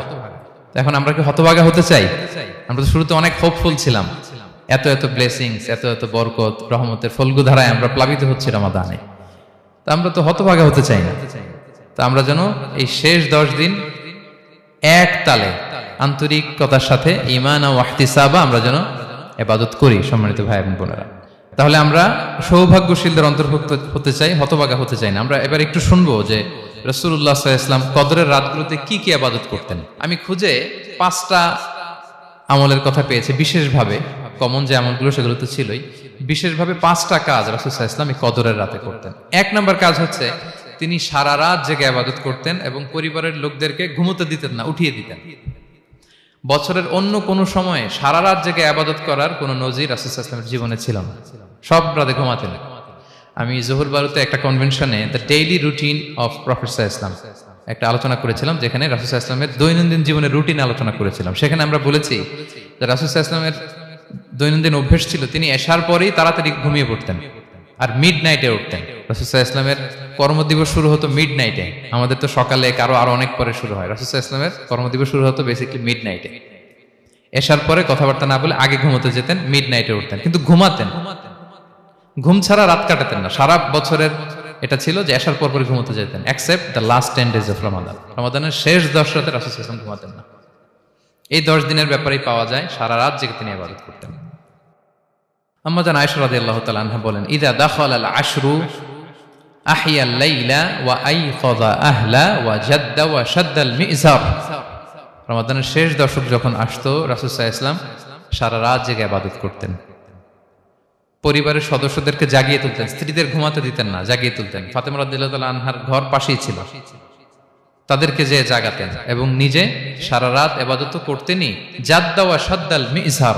এখন আমরা কি হতভাগা হতে চাই? আমরা তো শুরুতে অনেক হোপফুল ছিলাম, এত এত ব্লেসিংস, এত এত বরকত, রহমতের ফলগু ধারায় আমরা প্লাবিত হচ্ছি রমাদানে। তা আমরা তো হতভাগা হতে চাই না। তা আমরা যেন এই শেষ 10 দিন এক তালে আন্তরিকতার সাথে ঈমান ও ইহতিসাবা আমরা যেন ইবাদত করি। সম্মানিত ভাই এবং বোনেরা, তাহলে আমরা সৌভাগ্যশীলদের অন্তর্ভুক্ত হতে চাই, হতভাগা হতে চাই না। আমরা এবার একটু শুনবো যে রাসূলুল্লাহ সাল্লাল্লাহু আলাইহি ওয়াসাল্লাম কদরের রাতগুলোতে কি কি ইবাদত করতেন। আমি খুঁজে 5টা আমলের কথা পেয়েছি বিশেষভাবে, কমন যে আমলগুলো সেগুলো তো ছিলই, বিশেষভাবে 5টা কাজ রাসূল সাল্লাল্লাহু আলাইহি ওয়াসাল্লাম কদরের রাতে করতেন। 1 নম্বর কাজ হচ্ছে তিনি সারা রাত জেগে ইবাদত করতেন এবং পরিবারের লোকদেরকে ঘুমোতে দিতেন না, উঠিয়ে দিতেন। বছরের অন্য কোনো সময়ে সারা রাত জেগে ইবাদত করার কোনো নজির রাসূল সাল্লাল্লাহু আলাইহি ওয়াসাল্লামের জীবনে ছিল না, সব রাতে ঘুমাতেন। আমি জোহর বারুতে একটা কনভেনশনে the daily routine of prophet সাল্লাল্লাহু আলাইহি ওয়াসাল্লাম একটা আলোচনা করেছিলাম, যেখানে রাসূল সাল্লাল্লাহু আলাইহি ওয়াসাল্লামের দৈনন্দিন জীবনের রুটিন আলোচনা করেছিলাম। সেখানে আমরা বলেছি যে রাসূল সাল্লাল্লাহু আলাইহি ওয়াসাল্লামের দৈনন্দিন অভ্যেস ছিল তিনি এশার পরেই তাড়াতাড়ি ঘুমিয়ে পড়তেন আর মিড নাইটে উঠতেন। রাসূল সাল্লাল্লাহু আলাইহি ওয়াসাল্লামের কর্মদিবস শুরু হতো মিড নাইটে, আমাদের তো সকালে কারো আরো অনেক পরে শুরু হয়। রাসূল সাল্লাল্লাহু আলাইহি ওয়াসাল্লামের কর্মদিবস শুরু হতো বেসিক্যালি মিড নাইটে। এশার পরে কথাবার্তা না বলে আগে ঘুমোতে যেতেন, মিড নাইটে উঠতেন, কিন্তু ঘুমাতেন, ঘুম ছাড়া রাত কাটাতেন না। সারা বছরের এটা ছিল যে এশার পর পরে ঘুমোতে যেতেন, except the last 10 days of Ramadan. রমাদানের শেষ 10 রাতে রাসূল সাল্লাল্লাহু আলাইহি ওয়াসাল্লাম ঘুমাতেন না। এই 10 দিনের ব্যাপারেই পাওয়া যায় সারা রাত জেগে তিনি ইবাদত করতেন। আম্মা জান আয়েশা রাদিয়াল্লাহু তাআলা আনহা বলেন ইযা দাখালাল আশরু আহিয়াল লাইলা ওয়া আইকাযা আহলা ওয়া জাদ্দা ওয়া শাদ্দাল মিজার। রমাদানের শেষ দশক যখন আসতো রাসূল সাল্লাল্লাহু আলাইহি ওয়াসাল্লাম সারা রাত জেগে ইবাদত করতেন, পরিবারের সদস্যদেরকে জাগিয়ে তুলতেন, স্ত্রীদের ঘুমাতে দিতেন না, জাগিয়ে তুলতেন। ফাতেমা রাদিয়াল্লাহু তাআলা আনহার ঘর পাশেই ছিল, তাদেরকে যে জাগাতেন এবং নিজে সারা রাত ইবাদত করতেনই। জাদ্দা ওয়া শাদ্দাল মিজার,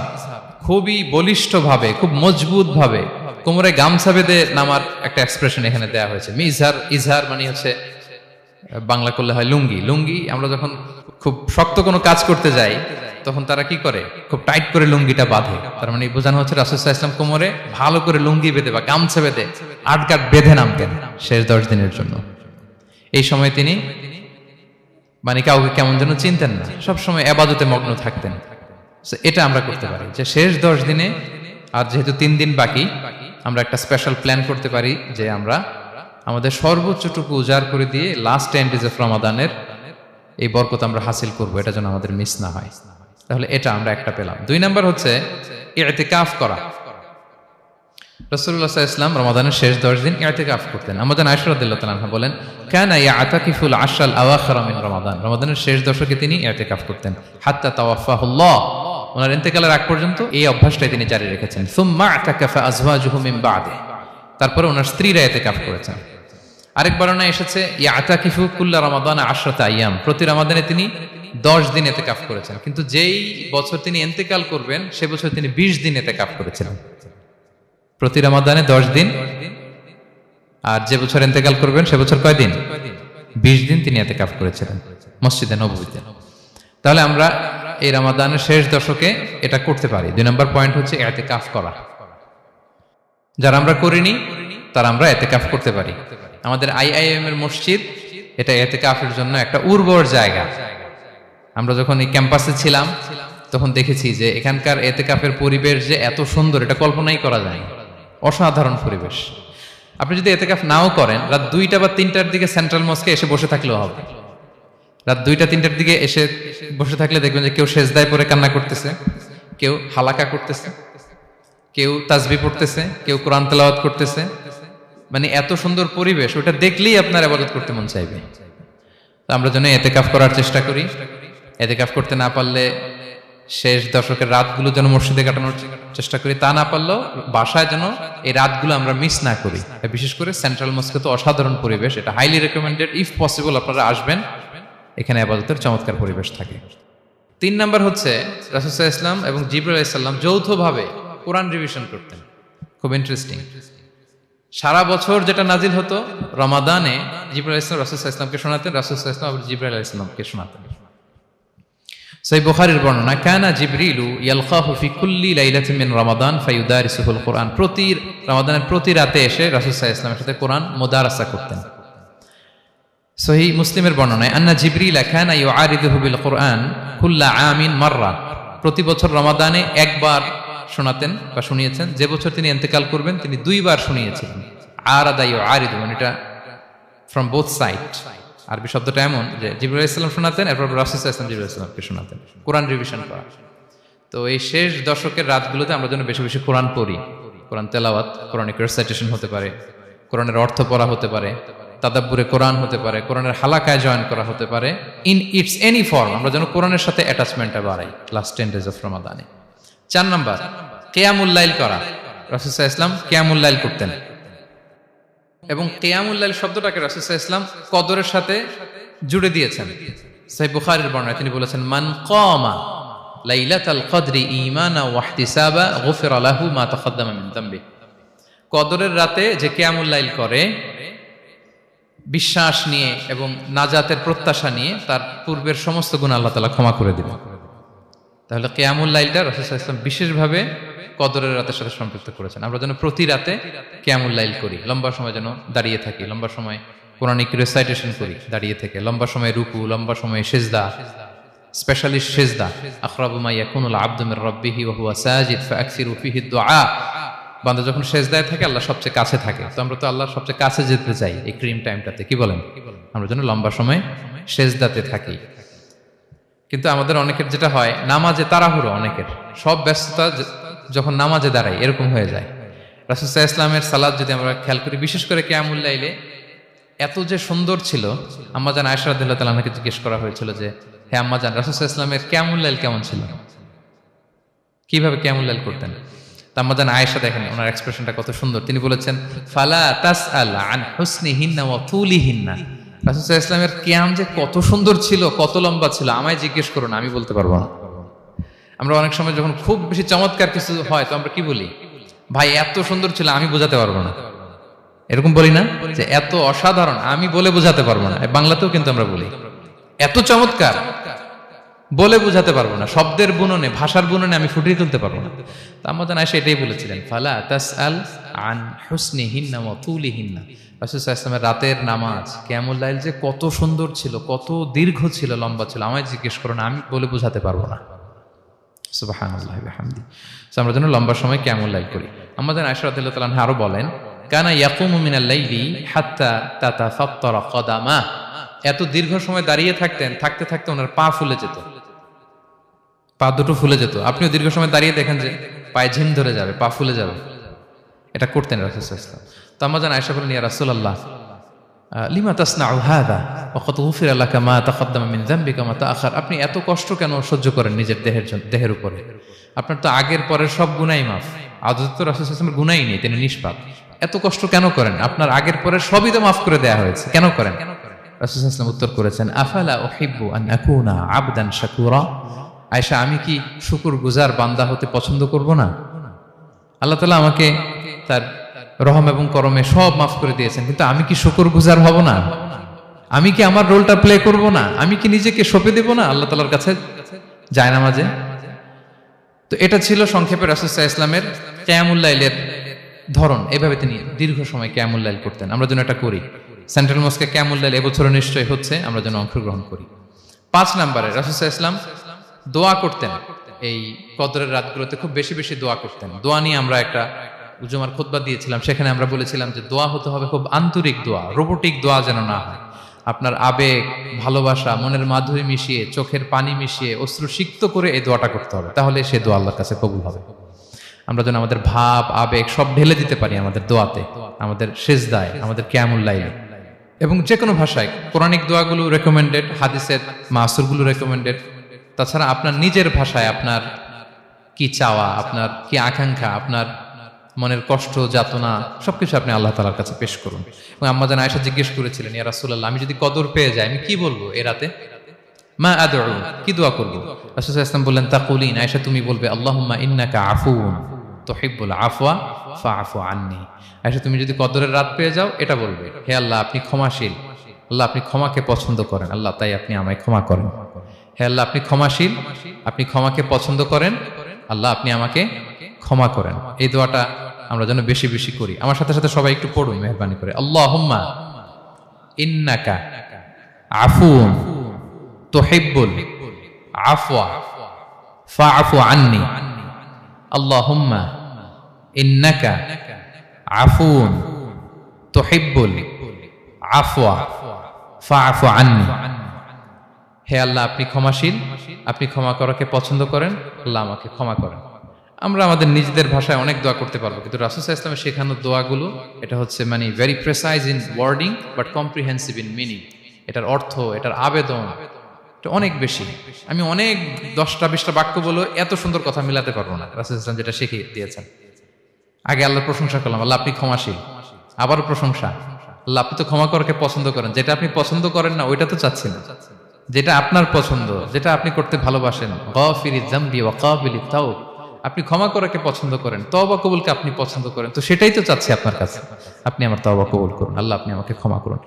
খুবই বলিষ্ঠ ভাবে, খুব মজবুত ভাবে কোমরে গামছা বেঁধে নামার একটা এক্সপ্রেশন এখানে দেওয়া হয়েছে। মিজার, ইজহার মানে হচ্ছে বাংলা করলে হয় লুঙ্গি। লুঙ্গি আমরা যখন খুব শক্ত কোনো কাজ করতে যাই তখন তারা কি করে, খুব টাইট করে লুঙ্গিটা বাঁধে। তার মানে বোঝানো হচ্ছে রাসূল সাল্লাল্লাহু আলাইহি ওয়াসাল্লাম কোমরে ভালো করে লুঙ্গি বেঁধে বা গামছা বেঁধে আটগাট বেঁধে নামতেন শেষ 10 দিনের জন্য। এই সময় তিনি মানে কাউকে কেমন যেন চিনতেন না, সবসময় ইবাদতে মগ্ন থাকতেন। এটা আমরা করতে পারি যে শেষ 10 দিনে, আর যেহেতু 3 দিন বাকি, আমরা একটা স্পেশাল প্ল্যান করতে পারি যে আমরা আমাদের সর্বোচ্চটুকু উজাড় করে দিয়ে লাস্ট 10 days অফ রমাদানের এই বরকত আমরা হাসিল করব, এটা যেন আমাদের মিস না হয়। তাহলে এটা আমরা একটা পেলাম। 2 নাম্বার হচ্ছে ইতিকাফ করা। রাসূলুল্লাহ সাল্লাল্লাহু আলাইহি ওয়াসাল্লাম রমাদানের শেষ 10 দিন ইতিকাফ করতেন। আমাদের আয়েশা রাদিয়াল্লাহু তাআলা আনহা বলেন কানা ইয়াতাকিফুল আশরাল আওয়াখির মিন রমাদান। রমাদানের শেষ দশকে তিনি ইতিকাফ করতেন হাত্তা তাওয়াফাহুল্লাহ, ওনার ইন্তেকালের আগ পর্যন্ত এই অভ্যাসটাই তিনি জারি রেখেছেন। সুম্মা আতাকাফা আজওয়াজুহু মিন বাদে, তারপরে ওনার স্ত্রীরা ইতিকাফ করেছেন। আরেক বর্ণনা এসেছে ইয়াতাকিফু কুল্লা রমাদান 10 আইয়াম, প্রতি রমাদানে তিনি 10 দিন ইতিকাফ করেছেন। কিন্তু যেই বছর তিনি ইন্তেকাল করবেন সে বছর তিনি 20 দিন ইতিকাফ করেছিলেন। প্রতি রমাদানে 10 দিন, আর যে বছর ইন্তেকাল করবেন সে বছর কয় দিন? 20 দিন তিনি ইতিকাফ করেছিলেন মসজিদে নববীতে। তাহলে আমরা এই রমাদানের শেষ দশকে এটা করতে পারি। 2 নম্বর পয়েন্ট হচ্ছে ইতিকাফ করা। যারা আমরা করিনি তারা আমরা ইতিকাফ করতে পারি। আমাদের আইআইএম এর মসজিদ এটা ইতিকাফের জন্য একটা উর্বর জায়গা। আমরা যখন এই ক্যাম্পাসে ছিলাম তখন দেখেছি যে এখানকার ইতিকাফের পরিবেশ যে এত সুন্দর এটা কল্পনাই করা যায় না। অসাধারণ পরিবেশ। আপনি যদি ইতিকাফ নাও করেন, রাত 2টা বা 3টার দিকে সেন্ট্রাল মস্কে এসে বসে থাকলেও হবে। রাত 2টা 3টার দিকে এসে বসে থাকলে দেখবেন যে কেউ সেজদায় পড়ে কান্না করতেছে, কেউ হালাকা করতেছে, কেউ তাসবিহ পড়তেছে, কেউ কোরআন তেলাওয়াত করতেছে। মানে এত সুন্দর পরিবেশ, ওটা দেখলেই আপনার ইবাদত করতে মন চাইবে। তো আমরা যেন ইতিকাফ করার চেষ্টা করি। ইতিকাফ করতে না পারলে শেষ দশকের রাতগুলো যেন মসজিদে কাটানোর চেষ্টা করি, তা না পারলেও বাসায় যেন এই রাতগুলো আমরা মিস না করি। বিশেষ করে সেন্ট্রাল মস্কে তো অসাধারণ পরিবেশ, এটা হাইলি রেকমেন্ডেড। ইফ পসিবল আপনারা আসবেন, এখানে ইবাদতের চমৎকার পরিবেশ থাকে। 3 নাম্বার হচ্ছে রাসূল সাল্লাল্লাহু আলাইহি ওয়াসাল্লাম এবং জিবরাইল আলাইহিস সালাম যৌথভাবে কোরআন রিভিশন করতেন। খুব ইন্টারেস্টিং। সারা বছর যেটা নাজিল হতো, রমাদানে জিবরাইল আলাইহিস সালাম রাসূল সাল্লাল্লাহু আলাইহি ওয়াসাল্লামকে শোনাতেন, রাসূল সাল্লাল্লাহু আলাইহি ওয়াসাল্লাম আবার জিবরাইল আলাইহিস সালামকে শোনাতেন। সহিহ বুখারীর বর্ণনা, কানা জিবরিলু ইয়ালকাহু ফি কুল্লি লাইলাতিন মিন রমাদান ফায়ুদারিসুহুল কুরআন। প্রতি রমাদানের প্রতি রাতে এসে রাসূল সাল্লাল্লাহু আলাইহি ওয়াসাল্লামের সাথে কোরআন মুদারাসা করতেন। সহিহ মুসলিমের বর্ণনায়, আন্না জিবরিল কানা ইউআরিদুহু বিল কুরআন কুল্লা আমিন মাররা। প্রতি বছর রমাদানে একবার শোনাতেন বা শুনিয়েছেন। যে বছর তিনি ইন্তেকাল করবেন তিনি 2 বার শুনিয়েছিলেন। আরাদা ইউআরিদু, মানে এটা ফ্রম বোথ সাইড। আরবি শব্দটা এমন যে জিবরাইল আলাইহিস সালাম শোনাতেন, এরপর রাসূল সাল্লাল্লাহু আলাইহি ওয়াসাল্লাম জিবরাইল আলাইহিস সালামকে শোনাতেন। কোরআন রিভিশন করা। তো এই শেষ দশকের রাতগুলোতে আমরা যেন বেশি বেশি কোরআন পড়ি। কোরআন তেলাওয়াত, কোরআনিক রিসাইটেশন হতে পারে, কোরআনের অর্থ পড়া হতে পারে, তাদাব্বুরে কোরআন হতে পারে, কোরআনের হালাকায় জয়েন করা হতে পারে। ইন ইটস এনি ফর্ম আমরা যেন কোরআনের সাথে অ্যাটাচমেন্টটা বাড়াই লাস্ট 10 ডেজ অফ রমাদানে। 4 নাম্বার, কিয়ামুল লাইল করা। রাসূল সাল্লাল্লাহু আলাইহি ওয়াসাল্লাম কিয়ামুল লাইল করতেন। এবং কিয়ামুল লাইল শব্দটাকে রাসূল সাল্লাল্লাহু আলাইহি ওয়াসাল্লাম কদরের সাথে জুড়ে দিয়েছেন। সহিহ বুখারীর বর্ণনায় তিনি বলেছেন, মান কামা লাইলাতাল কদরি ঈমানা ওয়া ইহতিসাবা গুফিরা লাহু মা তাকাদ্দামা মিন যামবি। কদরের রাতে যে কিয়ামুল লাইল করে বিশ্বাস নিয়ে এবং নাজাতের প্রত্যাশা নিয়ে, তার পূর্বের সমস্ত গুনাহ আল্লাহ তাআলা ক্ষমা করে দিবেন। তাহলে কিয়ামুল লাইলটা রাসূল সাল্লাল্লাহু আলাইহি ওয়াসাল্লাম বিশেষভাবে কদরের রাতের সাথে সম্পৃক্ত করেছেন। আমরা যেন প্রতি রাতে কিয়ামুল লাইল করি, লম্বা সময় যেন দাঁড়িয়ে থাকি, লম্বা সময় কোরআনিক রিসাইটেশন করি দাঁড়িয়ে থেকে, লম্বা সময় রুকু, লম্বা সময় সিজদা, স্পেশালি সিজদা। আখরাবু মা ইয়াকুনুল আবদু মির রাব্বিহি ওয়া হুয়া সাজিদ ফাআকসিরু ফিহি দুআ। বান্দা যখন সিজদায় থাকে আল্লাহ সবচেয়ে কাছে থাকে। তো আমরা তো আল্লাহর সবচেয়ে কাছে যেতে চাই এই ক্রিম টাইমটাতে, কি বলেন? আমরা যেন লম্বা সময় সিজদাতে থাকি। কিন্তু আমাদের অনেকের যেটা হয়, নামাজে তাড়াহুড়ো, অনেকের সব ব্যস্ততা যখন নামাজে দাঁড়াই এরকম হয়ে যায়। রাসূল সাল্লাল্লাহু আলাইহি ওয়াসাল্লামের সালাত যদি আমরা খেয়াল করি, বিশেষ করে কিয়ামুল লাইলে এত যে সুন্দর ছিল। আম্মাজান আয়েশা রাদিয়াল্লাহু তাআলা আনহাকে জিজ্ঞেস করা হয়েছিল যে, হে আম্মাজান, রাসূল সাল্লাল্লাহু আলাইহি ওয়াসাল্লামের কিয়ামুল লাইল কেমন ছিল, কিভাবে কিয়ামুল লাইল করতেন? আম্মাজান আয়েশা, দেখেন ওনার এক্সপ্রেশনটা কত সুন্দর। তিনি বলেছেন, ফালা তাসআল আন হুসনিহিন্না ওয়া তুলিহিন্না। রাসূল সাল্লাল্লাহু আলাইহি ওয়াসাল্লামের কিয়াম যে কত সুন্দর ছিল, কত লম্বা ছিল, আমায় জিজ্ঞেস করো না, আমি বলতে পারবো না। আমরা অনেক সময় যখন খুব বেশি চমৎকার কিছু হয় তো আমরা কি বলি, ভাই এত সুন্দর ছিল, আমি বোঝাতে পারবো না। এরকম বলি না যে এত অসাধারণ, আমি বলে বোঝাতে পারবো না। বাংলাতেও কিন্তু আমরা বলি এত চমৎকার, বলে বোঝাতে পারবো না, শব্দের বুননে, ভাষার বুননে আমি ফুটিয়ে তুলতে পারবো না। তো আমাদের আয়েশা এটাই বলেছিলেন, ফালা তাসআল আন হুসনিহিন্না ওয়া তুলিহিন্না। রাসূল সাল্লাল্লাহু আলাইহি ওয়াসাল্লামের রাতের নামাজ কিয়ামুল লাইল যে কত সুন্দর ছিল, কত দীর্ঘ ছিল, লম্বা ছিল, আমায় জিজ্ঞেস করো না, আমি বলে বোঝাতে পারবো না। সুবহানাল্লাহি ওয়া বিহামদিহি। আমরা যেন লম্বা সময় কিয়ামুল লাইল করি। আমাদের আয়েশা রাদিয়াল্লাহু তাআলা আনহা আরো বলেন, কানা ইয়াকুমু মিনাল লাইলি হাত্তা তাতাফাত্তারা কদামা। এত দীর্ঘ সময় দাঁড়িয়ে থাকতেন, থাকতে থাকতে ওনার পা ফুলে যেত, পা দুটো ফুলে যেত। আপনিও দীর্ঘ সময় দাঁড়িয়ে দেখেন যে পায়ে ঝিম ধরে যাবে, পা ফুলে যাবে, এটা করতেন রাসূল সাল্লাল্লাহু আলাইহি ওয়াসাল্লাম। তো আম্মাজান আয়েশা বলেন, ইয়া রাসূলুল্লাহ লিমা তাসনাউ হাযা ওয়া ক্বাদ গুফিরা লাকা মা তাকাদ্দামা মিন যামবিকা মা তাআখার। আপনি এত কষ্ট কেন সহ্য করেন নিজের দেহের উপরে? আপনার তো আগের পরের সব গুনাহই মাফ। আদতে তো রাসূল সাল্লাল্লাহু আলাইহি ওয়াসাল্লামের গুনাহই নেই, তিনি নিষ্পাপ। এত কষ্ট কেন করেন? আপনার আগের পরের সবই তো মাফ করে দেয়া হয়েছে, কেন করেন? রাসূল সাল্লাল্লাহু আলাইহি ওয়াসাল্লাম উত্তর করেছেন, আফালা উহিব্বু আন আকুনা আবদান শাকুরা। আয়েশা, আমি কি শুকরগুজার বান্দা হতে পছন্দ করব না? আল্লাহ তাআলা আমাকে তার রহম এবং করমে সব মাফ করে দিয়েছেন, কিন্তু আমি কি শুকরগুজার হব না? আমি কি আমার রোলটা প্লে করব না? আমি কি নিজেকে সঁপে দেব না আল্লাহ তাআলার কাছে জায়নামাজে? তো এটা ছিল সংক্ষেপে রাসূল সাল্লাল্লাহু আলাইহি ওয়াসাল্লামের কিয়ামুল লাইলের ধরন। এভাবে তিনি দীর্ঘ সময় কিয়ামুল লাইল করতেন। আমরা যেন এটা করি। সেন্ট্রাল মস্কে কিয়ামুল লাইল এবছরও নিশ্চয়ই হচ্ছে, আমরা যেন অংশগ্রহণ করি। 5 নম্বরে রাসূল সাল্লাল্লাহু আলাইহি ওয়াসাল্লাম দোয়া করতেন। এই কদরের রাতগুলোতে খুব বেশি বেশি দোয়া করতেন। দোয়া নিয়ে আমরা একটা জুমার খুতবা দিয়েছিলাম, সেখানে আমরা বলেছিলাম যে দোয়া হতে হবে খুব আন্তরিক দোয়া, রোবোটিক দোয়া যেন না হয়। আপনার আবেগ, ভালোবাসা, মনের মাধুরী মিশিয়ে, চোখের পানি মিশিয়ে, অশ্রু সিক্ত করে এই দোয়াটা করতে হবে, তাহলে সে দোয়া আল্লাহর কাছে কবুল হবে। আমরা যেন আমাদের ভাব, আবেগ সব ঢেলে দিতে পারি আমাদের দোয়াতে, আমাদের সিজদায়, আমাদের কিয়ামুল লাইলে। এবং যে কোনো ভাষায় কোরআনিক দোয়াগুলো রেকমেন্ডেড, হাদিসের মাসুরগুলো রেকমেন্ডেড। তাছাড়া আপনার নিজের ভাষায় আপনার কি চাওয়া, আপনার কি আকাঙ্ক্ষা, আপনার মনের কষ্ট, যাতনা সবকিছু আপনি আল্লাহ তাআলার কাছে পেশ করুন। এবং আম্মা জান আয়েশা জিজ্ঞেস করেছিলেন, ইয়া রাসূলুল্লাহ, আমি যদি কদর পেয়ে যাই আমি কি বলবো এ রাতে? মা আদউ, কি দোয়া করব? রাসূল সাল্লাল্লাহু আলাইহি ওয়াসাল্লাম বললেন, তাকুলিন, আয়েশা তুমি বলবে, আল্লাহুম্মা ইন্নাকা আফুউন তুহিব্বুল আফওয়া ফাআফু আন্নী। আয়েশা তুমি যদি কদরের রাত পেয়ে যাও এটা বলবে, হে আল্লাহ আপনি ক্ষমাশীল, আল্লাহ আপনি ক্ষমাকে পছন্দ করেন, আল্লাহ তাই আপনি আমায় ক্ষমা করেন। হে আল্লাহ আপনি ক্ষমাশীল, আপনি ক্ষমাকে পছন্দ করেন, আল্লাহ আপনি আমাকে ক্ষমা করেন। এই দোয়াটা আমরা যেন বেশি বেশি করি। আমার সাথে সাথে সবাই একটু পড়ুন মেহেরবানি করে, আল্লাহুম্মা ইন্নাকা আফুউন তুহিব্বুল আফওয়া ফাআফু আন্নী। আল্লাহুম্মা ইন্নাকা আফুউন তুহিব্বুল আফওয়া ফাআফু আন্নী। হে আল্লাহ আপনি ক্ষমাশীল, আপনি ক্ষমা করাকে পছন্দ করেন, আল্লাহ আমাকে ক্ষমা করেন। আমরা আমাদের নিজেদের ভাষায় অনেক দোয়া করতে পারবো, কিন্তু রাসূল সাল্লাল্লাহু আলাইহি ওয়াসাল্লামের শেখানো দোয়াগুলো এটা হচ্ছে মানে very precise in wording but comprehensive in meaning. এটার অর্থ, এটার আবেদন এটা অনেক বেশি। আমি অনেক 10টা-20টা বাক্য বলে এত সুন্দর কথা মিলাতে পারবো না। রাসূল সাল্লাল্লাহু আলাইহি ওয়াসাল্লাম যেটা শিখিয়ে দিয়েছেন, আগে আল্লাহর প্রশংসা করলাম, আল্লাহ আপনি ক্ষমাশীল, আবারও প্রশংসা, আল্লাহ আপনি তো ক্ষমা করাকে পছন্দ করেন। যেটা আপনি পছন্দ করেন না ওইটা তো চাচ্ছি না, যেটা আপনার পছন্দ, যেটা আপনি করতে ভালোবাসেন, গাফিরিয যামবি ওয়া কাবিলিত তাওব, আপনি ক্ষমা করাকে পছন্দ করেন, তওবা কবুলকে আপনি পছন্দ করেন, তো সেটাই তো চাচ্ছি আপনার কাছে, আপনি আমার তওবা কবুল করুন, আল্লাহ আপনি আমাকে ক্ষমা করুন।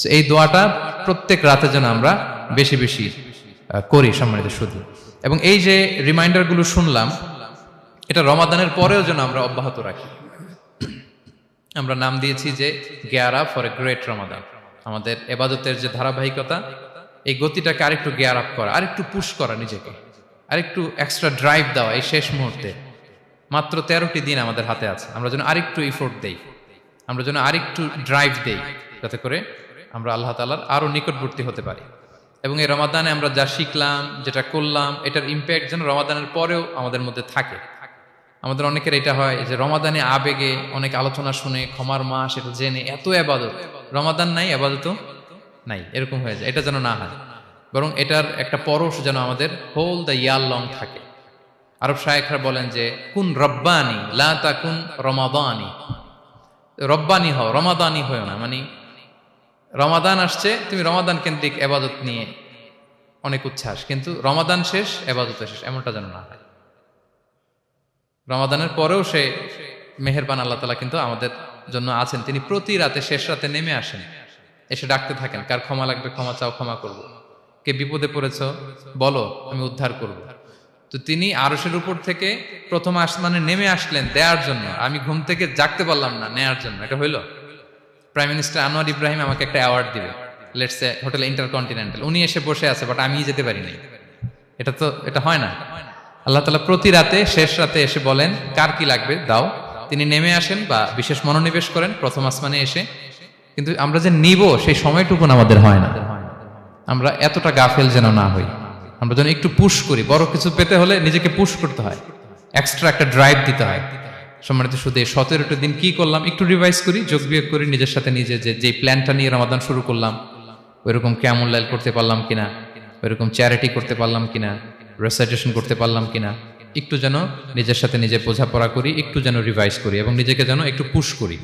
সো এই দোয়াটা প্রত্যেক রাতে যেন আমরা বেশি বেশি করি সম্মানিত সুধী। এবং এই যে রিমাইন্ডারগুলো শুনলাম, এটা রমাদানের পরেও যেন আমরা অব্যাহত রাখি। আমরা নাম দিয়েছি যে gear up for a great Ramadan. আমাদের ইবাদতের যে ধারাবাহিকতা, এই গতিটাকে আরেকটু গিয়ার আপ করা, আরেকটু পুশ করা, নিজেকে আরেকটু এক্সট্রা ড্রাইভ দেওয়া। এই শেষ মুহূর্তে মাত্র 13টি দিন আমাদের হাতে আছে, আমরা যেন আরেকটু এফোর্ট দেই, আমরা যেন আরেকটু ড্রাইভ দেই, যাতে করে আমরা আল্লাহ তাআলার আরো নিকটবর্তী হতে পারি। এবং এই রমাদানে আমরা যা শিখলাম, যেটা করলাম, এটার ইম্প্যাক্ট যেন রমাদানের পরেও আমাদের মধ্যে থাকে। আমাদের অনেকের এটা হয় যে রমাদানে আবেগে অনেক আলোচনা শুনে, ক্ষমার মাস এটা জেনে এত ইবাদত, রমাদান নাই ইবাদতও নাই, এরকম হয়ে যায়। এটা যেন না হয়, বরং এটার একটা পরশ যেন আমাদের হোল দ্য ইয়ার লং থাকে। আরব শায়েখরা বলেন যে কুন রব্বানি লা তাকুন রমাদানি, রব্বানি হও, রমাদানি হও না। মানে রমাদান আসছে, তুমি রমাদান কেন্দ্রিক ইবাদত নিয়ে অনেক উচ্ছ্বাস, কিন্তু রমাদান শেষ ইবাদত শেষ, এমনটা যেন না হয়। রমাদানের পরেও সে মেহেরবান আল্লাহ তাআলা কিন্তু আমাদের জন্য আছেন। তিনি প্রতি রাতে শেষ রাতে নেমে আসেন, এসে ডাকতে থাকেন, কার ক্ষমা লাগবে ক্ষমা চাও, ক্ষমা করব। কে বিপদে পড়েছ বলো, আমি উদ্ধার করব। তো তিনি আরশের উপর থেকে প্রথম আসমানে নেমে আসলেন দেওয়ার জন্য। আমি ঘুম থেকে জাগতে পারলাম না, নেয়ার জন্য। এটা হইল প্রাইম মিনিস্টার আনোয়ার ইব্রাহিম আমাকে একটা অ্যাওয়ার্ড দিবে, লেটস সে হোটেল ইন্টারকন্টিনেন্টাল, উনি এসে বসে আছে, বাট আমি যেতে পারি নাই। এটা হয় না। আল্লাহ তাআলা প্রতি রাতে শেষ রাতে এসে বলেন কার কি লাগবে দাও। তিনি নেমে আসেন বা বিশেষ মনোনিবেশ করেন প্রথম আসমানে এসে, কিন্তু আমরা যে নিব সেই সময়টুকুন আমাদের হয় না। আমরা এতটা গাফেল যেন না হই, আমরা যেন একটু পুশ করি। বড় কিছু পেতে হলে নিজেকে পুশ করতে হয়, এক্সট্রা একটা ড্রাইভ দিতে হয়। সম্মানিত শুধু 17টা দিন কি করলাম একটু রিভাইজ করি, যোগ বিয়োগ করি নিজের সাথে নিজে, যে প্ল্যানটা নিয়ে রমাদান শুরু করলাম ওইরকম কিয়ামুল লাইল করতে পারলাম কিনা, ওইরকম চ্যারিটি করতে পারলাম কিনা, রেসাইটেশন করতে পারলাম কিনা, একটু যেন নিজের সাথে নিজে বোঝাপড়া করি, একটু যেন রিভাইজ করি এবং নিজেকে যেন একটু পুশ করি।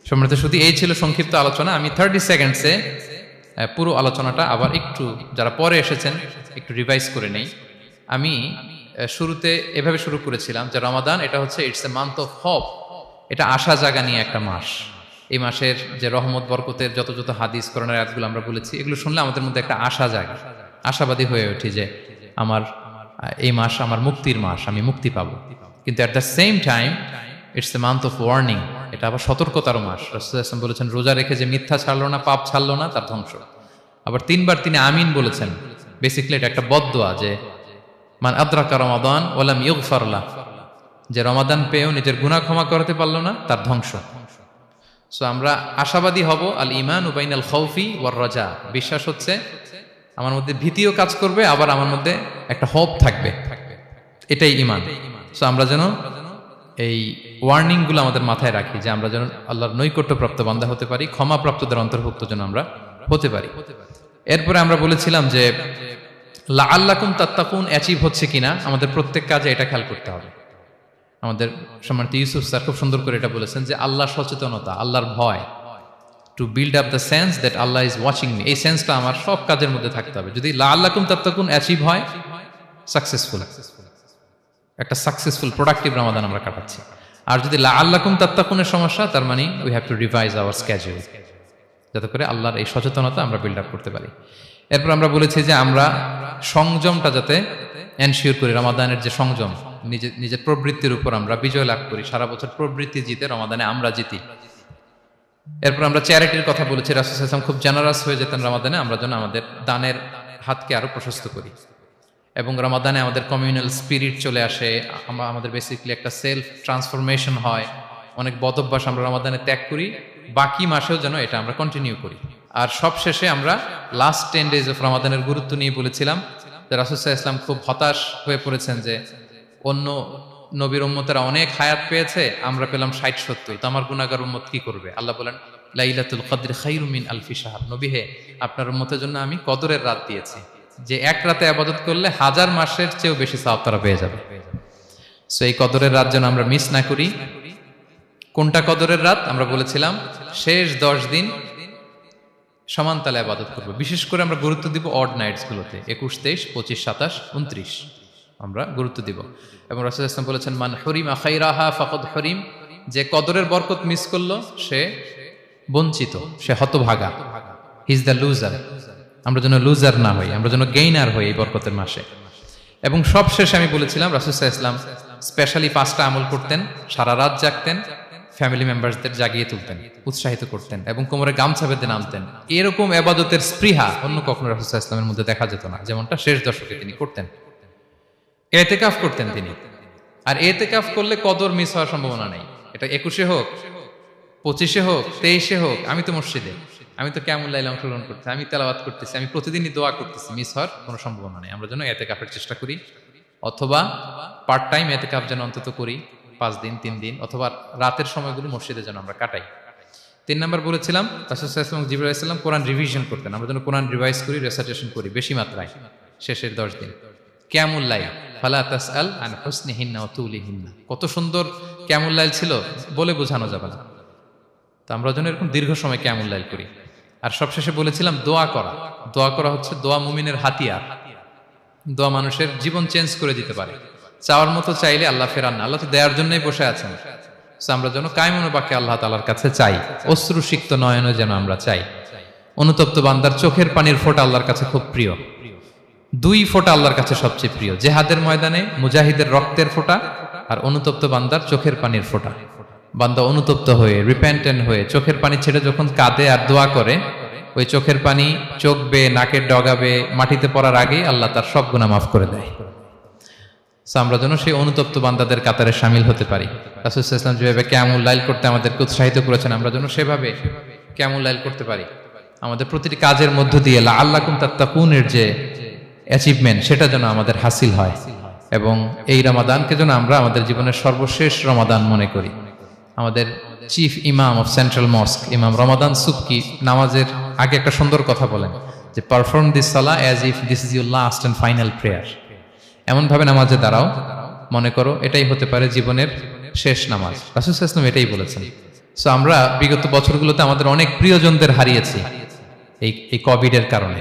সম্মানিত শুধু এই ছিল সংক্ষিপ্ত আলোচনা। আমি 30 সেকেন্ডসে পুরো আলোচনাটা আবার একটু যারা পরে এসেছেন একটু রিভাইজ করে নেই। আমি শুরুতে এভাবে শুরু করেছিলাম যে রমাদান এটা হচ্ছে it's a month of hope, এটা আশা জাগা নিয়ে একটা মাস। এই মাসের যে রহমত বরকতের যত যত হাদিস কোরআনের আয়াতগুলো আমরা বলেছি, এগুলো শুনলে আমাদের মধ্যে একটা আশা জাগে, আশাবাদী হয়ে উঠি যে আমার এই মাস আমার মুক্তির মাস, আমি মুক্তি পাবো। কিন্তু at the same time it's a month of warning, এটা আবার সতর্কতার মাস। রাসূলুল্লাহ সাল্লাল্লাহু আলাইহি ওয়াসাল্লাম বলেছেন রোজা রেখে যে মিথ্যা ছাড়লো না, পাপ ছাড়লো না, তার ধ্বংস। আবার 3 বার তিনি আমিন বলেছেন। বেসিক্যালি এটা একটা বদদোয়া যে মান আদরাকা রমাদান ওয়া লাম ইগফার লাহ, যে রমাদান পেয়েও নিজের গুনাহ ক্ষমা করতে পারলো না, তার ধ্বংস। সো আমরা আশাবাদী হব। আল ঈমানু বাইনাল খাউফি ওয়ার রাজা, বিশ্বাস হচ্ছে আমার মধ্যে ভীতিও কাজ করবে, আবার আমার মধ্যে একটা হোপ থাকবে, এটাই ঈমান। সো আমরা যেন এই ওয়ার্নিং গুলো আমাদের মাথায় রাখি যে আমরা যেন আল্লাহর নৈকট্যপ্রাপ্ত বান্দা হতে পারি, ক্ষমাপ্রাপ্তদের অন্তর্ভুক্ত যেন আমরা হতে পারি। এরপরে আমরা বলেছিলাম যে লাআল্লাকুম তাত্তাকুন অ্যাচিভ হচ্ছে কিনা আমাদের প্রত্যেক কাজে এটা খেয়াল করতে হবে। আমাদের সম্মানিত ইউসুফ স্যার খুব সুন্দর করে এটা বলেছেন যে আল্লাহর সচেতনতা, আল্লাহর ভয়, to build up the sense that Allah is watching me, এই সেন্সটা আমার সব কাজের মধ্যে থাকতে হবে। যদি লাআল্লাকুম তাত্তাকুন অ্যাচিভ হয়, সাকসেসফুল, একটা সাকসেসফুল প্রোডাক্টিভ রমাদান আমরা কাটাচ্ছি। আর যদি লাআল্লাকুম তাত্তাকুনের সমস্যা, তার মানে we have to revise hour schedule, যাতে করে আল্লাহর এই সচেতনতা আমরা বিল্ড আপ করতে পারি। এরপর আমরা বলেছি যে আমরা সংযমটা যাতে এনশিওর করি, রমাদানের যে সংযম, নিজের প্রবৃত্তির উপর আমরা বিজয় লাভ করি। সারা বছর প্রবৃত্তি জিতে, রমাদানে আমরা জিতি। এরপর আমরা চ্যারিটির কথা বলেছি। রাসূল সাল্লাল্লাহু আলাইহি ওয়াসাল্লাম খুব জেনারাস হয়ে যেতেন রমাদানে, আমরা যেন আমাদের দানের হাতকে আরো প্রশস্ত করি এবং রমাদানে আমাদের কমিউনাল স্পিরিট চলে আসে, আমাদের বেসিক্যালি একটা সেলফ ট্রান্সফরমেশন হয়। অনেক বদ অভ্যাস আমরা রমাদানে ত্যাগ করি, বাকি মাসেও যেন এটা আমরা কন্টিনিউ করি। আর সবশেষে আমরা লাস্ট 10 ডেজ অফ রমাদানের গুরুত্ব নিয়ে বলেছিলাম যে রাসূল সাল্লাল্লাহু আলাইহি ওয়াসাল্লাম খুব হতাশ হয়ে পড়েছেন যে অন্য নবীর উম্মতেরা অনেক হায়াত পেয়েছে, আমরা পেলাম 60-70, তো আমার গুনাহগার উম্মত কি করবে? আল্লাহ বলেন লাইলাতুল কদর খায়রুম মিন আলফি শাহর, নবী হে আপনার উম্মতের জন্য আমি কদরের রাত দিয়েছি, যে এক রাতে ইবাদত করলে 1000 মাসের চেয়েও বেশি সওয়াব তারা পেয়ে যাবে। সো এই কদরের রাত যেন আমরা মিস না করি। কোনটা কদরের রাত? আমরা বলেছিলাম শেষ 10 দিন সমান তালে ইবাদত করব। বিশেষ করে আমরা গুরুত্ব দিব অড নাইটস গুলোতে, 21, 23, 25, 27, 29 আমরা গুরুত্ব দিব। এবং রাসূল সাল্লাল্লাহু আলাইহি ওয়াসাল্লাম বলেছেন মান হুরিমা খাইরাহা ফাকাদ হুরিম, যে কদরের বরকত মিস করলো সে বঞ্চিত, সে হতভাগা, হি ইজ দ্য লুজার। আমরা যেন লুজার না হই, আমরা যেন গেইনার হই এই বরকতের মাসে। এবং সবশেষে আমি বলেছিলাম রাসূল সাল্লাল্লাহু আলাইহি ওয়াসাল্লাম স্পেশালি 5টা আমল করতেন, সারা রাত জাগতেন, ফ্যামিলি মেম্বারসদের জাগিয়ে তুলতেন, উৎসাহিত করতেন এবং কোমরে গামছা বেঁধে নামতেন। এরকম ইবাদতের স্পৃহা অন্য কখনো রাসূল সাল্লাল্লাহু আলাইহি ওয়াসাল্লামের মধ্যে দেখা যেত না, যেমনটা শেষ দশকে তিনি করতেন। ইতিকাফ করতেন তিনি, আর ইতিকাফ করলে কদর মিস হওয়ার সম্ভাবনা নেই। এটা 21-এ হোক, 25-এ হোক, 23-এ হোক, আমি তো মসজিদে, আমি তো কিয়ামুল লাইলে অংশগ্রহণ করতেছি, আমি তেলাওয়াত করতেছি, আমি প্রতিদিনই দোয়া করতেছি, মিস হওয়ার কোনো সম্ভাবনা নেই। আমরা যেন ইতিকাফের চেষ্টা করি, অথবা পার্ট টাইম ইতিকাফ যেন অন্তত করি 5 দিন, 3 দিন, অথবা রাতের সময়গুলো মসজিদে যেন আমরা কাটাই। 3 নম্বর বলেছিলাম রাসূল সাল্লাল্লাহু আলাইহি ওয়াসাল্লাম জিবরাইল আলাইহিস সালাম কোরআন রিভিশন করতেন, আমরা যেন কোরআন রিভাইজ করি, রেসাইটেশন করি বেশি মাত্রায় শেষের 10 দিন। কিয়ামুল লাইল ফালা তাসআল আন হুসনিহিন্না ওয়া তুলিহিন্না, কত সুন্দর কিয়ামুল লাইল ছিল বলে বোঝানো যাবে না। তো আমরা যেন এরকম দীর্ঘ সময় কিয়ামুল লাইল করি। আর সবশেষে বলেছিলাম দোয়া করা। দোয়া করা হচ্ছে দোয়া মুমিনের হাতিয়ার। দোয়া মানুষের জীবন চেঞ্জ করে দিতে পারে। চাওয়ার মতো চাইলে আল্লাহ ফেরান না, আল্লাহ তো দেওয়ার জন্যই বসে আছেন। আমরা যেন কায়মনো বাক্যে আল্লাহ তাআলার কাছে চাই, অশ্রুসিক্ত নয়নে যেন আমরা চাই। অনুতপ্ত বান্দার চোখের পানির ফোঁটা আল্লাহর কাছে খুব প্রিয়। 2 ফোঁটা আল্লাহর কাছে সবচেয়ে প্রিয়, জেহাদের ময়দানে মুজাহিদের রক্তের ফোঁটা আর অনুতপ্ত বান্দার চোখের পানির ফোঁটা। বান্দা অনুতপ্ত হয়ে, রিপেন্টেন্ট হয়ে চোখের পানি ছেড়ে যখন কাঁদে আর দোয়া করে, ওই চোখের পানি চোখ বেয়ে, নাকের ডগা বেয়ে মাটিতে পড়ার আগেই আল্লাহ তার সব গুনাহ মাফ করে দেয়। আমরা যেন সেই অনুতপ্ত বান্দাদের কাতারে শামিল হতে পারি। রাসূল সাল্লাল্লাহু আলাইহি ওয়াসাল্লাম যেভাবে কিয়ামুল লাইল করতে আমাদেরকে উৎসাহিত করেছেন, আমরা যেন সেভাবে কিয়ামুল লাইল করতে পারি। আমাদের প্রতিটি কাজের মধ্য দিয়ে লাআল্লাকুম তাত্তাকুনের যে অ্যাচিভমেন্ট, সেটা যেন আমাদের হাসিল হয় এবং এই রমাদানকে যেন আমরা আমাদের জীবনের সর্বশেষ রমাদান মনে করি। আমাদের চিফ ইমাম অফ সেন্ট্রাল মস্ক ইমাম রমাদান সুবকি নামাজের আগে একটা সুন্দর কথা বলেন যে perform this Salah as if this is your last and final prayer. এমন ভাবে নামাজে দাঁড়াও মনে করো এটাই হতে পারে জীবনের শেষ নামাজ। রাসূল সাল্লাল্লাহু আলাইহি ওয়াসাল্লাম এটাই বলেছেন। সো আমরা বিগত বছরগুলোতে আমাদের অনেক প্রিয়জনদের হারিয়েছি এই কোভিডের কারণে।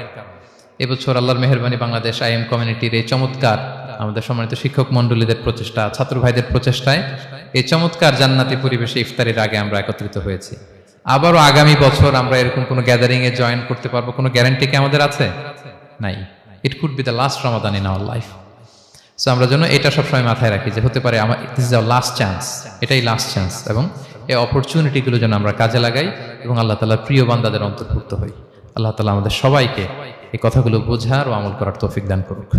এবছর আল্লাহর মেহেরবানি বাংলাদেশ আইএম কমিউনিটির এই চমৎকার আমাদের সম্মানিত শিক্ষক মণ্ডলীদের প্রচেষ্টা, ছাত্র ভাইদের প্রচেষ্টায় এই চমৎকার জান্নাতি পরিবেশে ইফতারের আগে আমরা একত্রিত হয়েছি। আবারও আগামী বছর আমরা এরকম কোনো গ্যাদারিং এ জয়েন করতে পারবো, কোনো গ্যারান্টি কি আমাদের আছে? নাই। It could be the last Ramadan in our life. So আমরা যেন এটা সবসময় মাথায় রাখি যে হতে পারে this is our last chance, এটাই লাস্ট চান্স, এবং এই অপরচুনিটিগুলো যেন আমরা কাজে লাগাই এবং আল্লাহ তাআলার প্রিয় বান্দাদের অন্তর্ভুক্ত হই। আল্লাহ তাআলা আমাদের সবাইকে এই কথাগুলো বোঝার ও আমল করার তৌফিক দান করুক।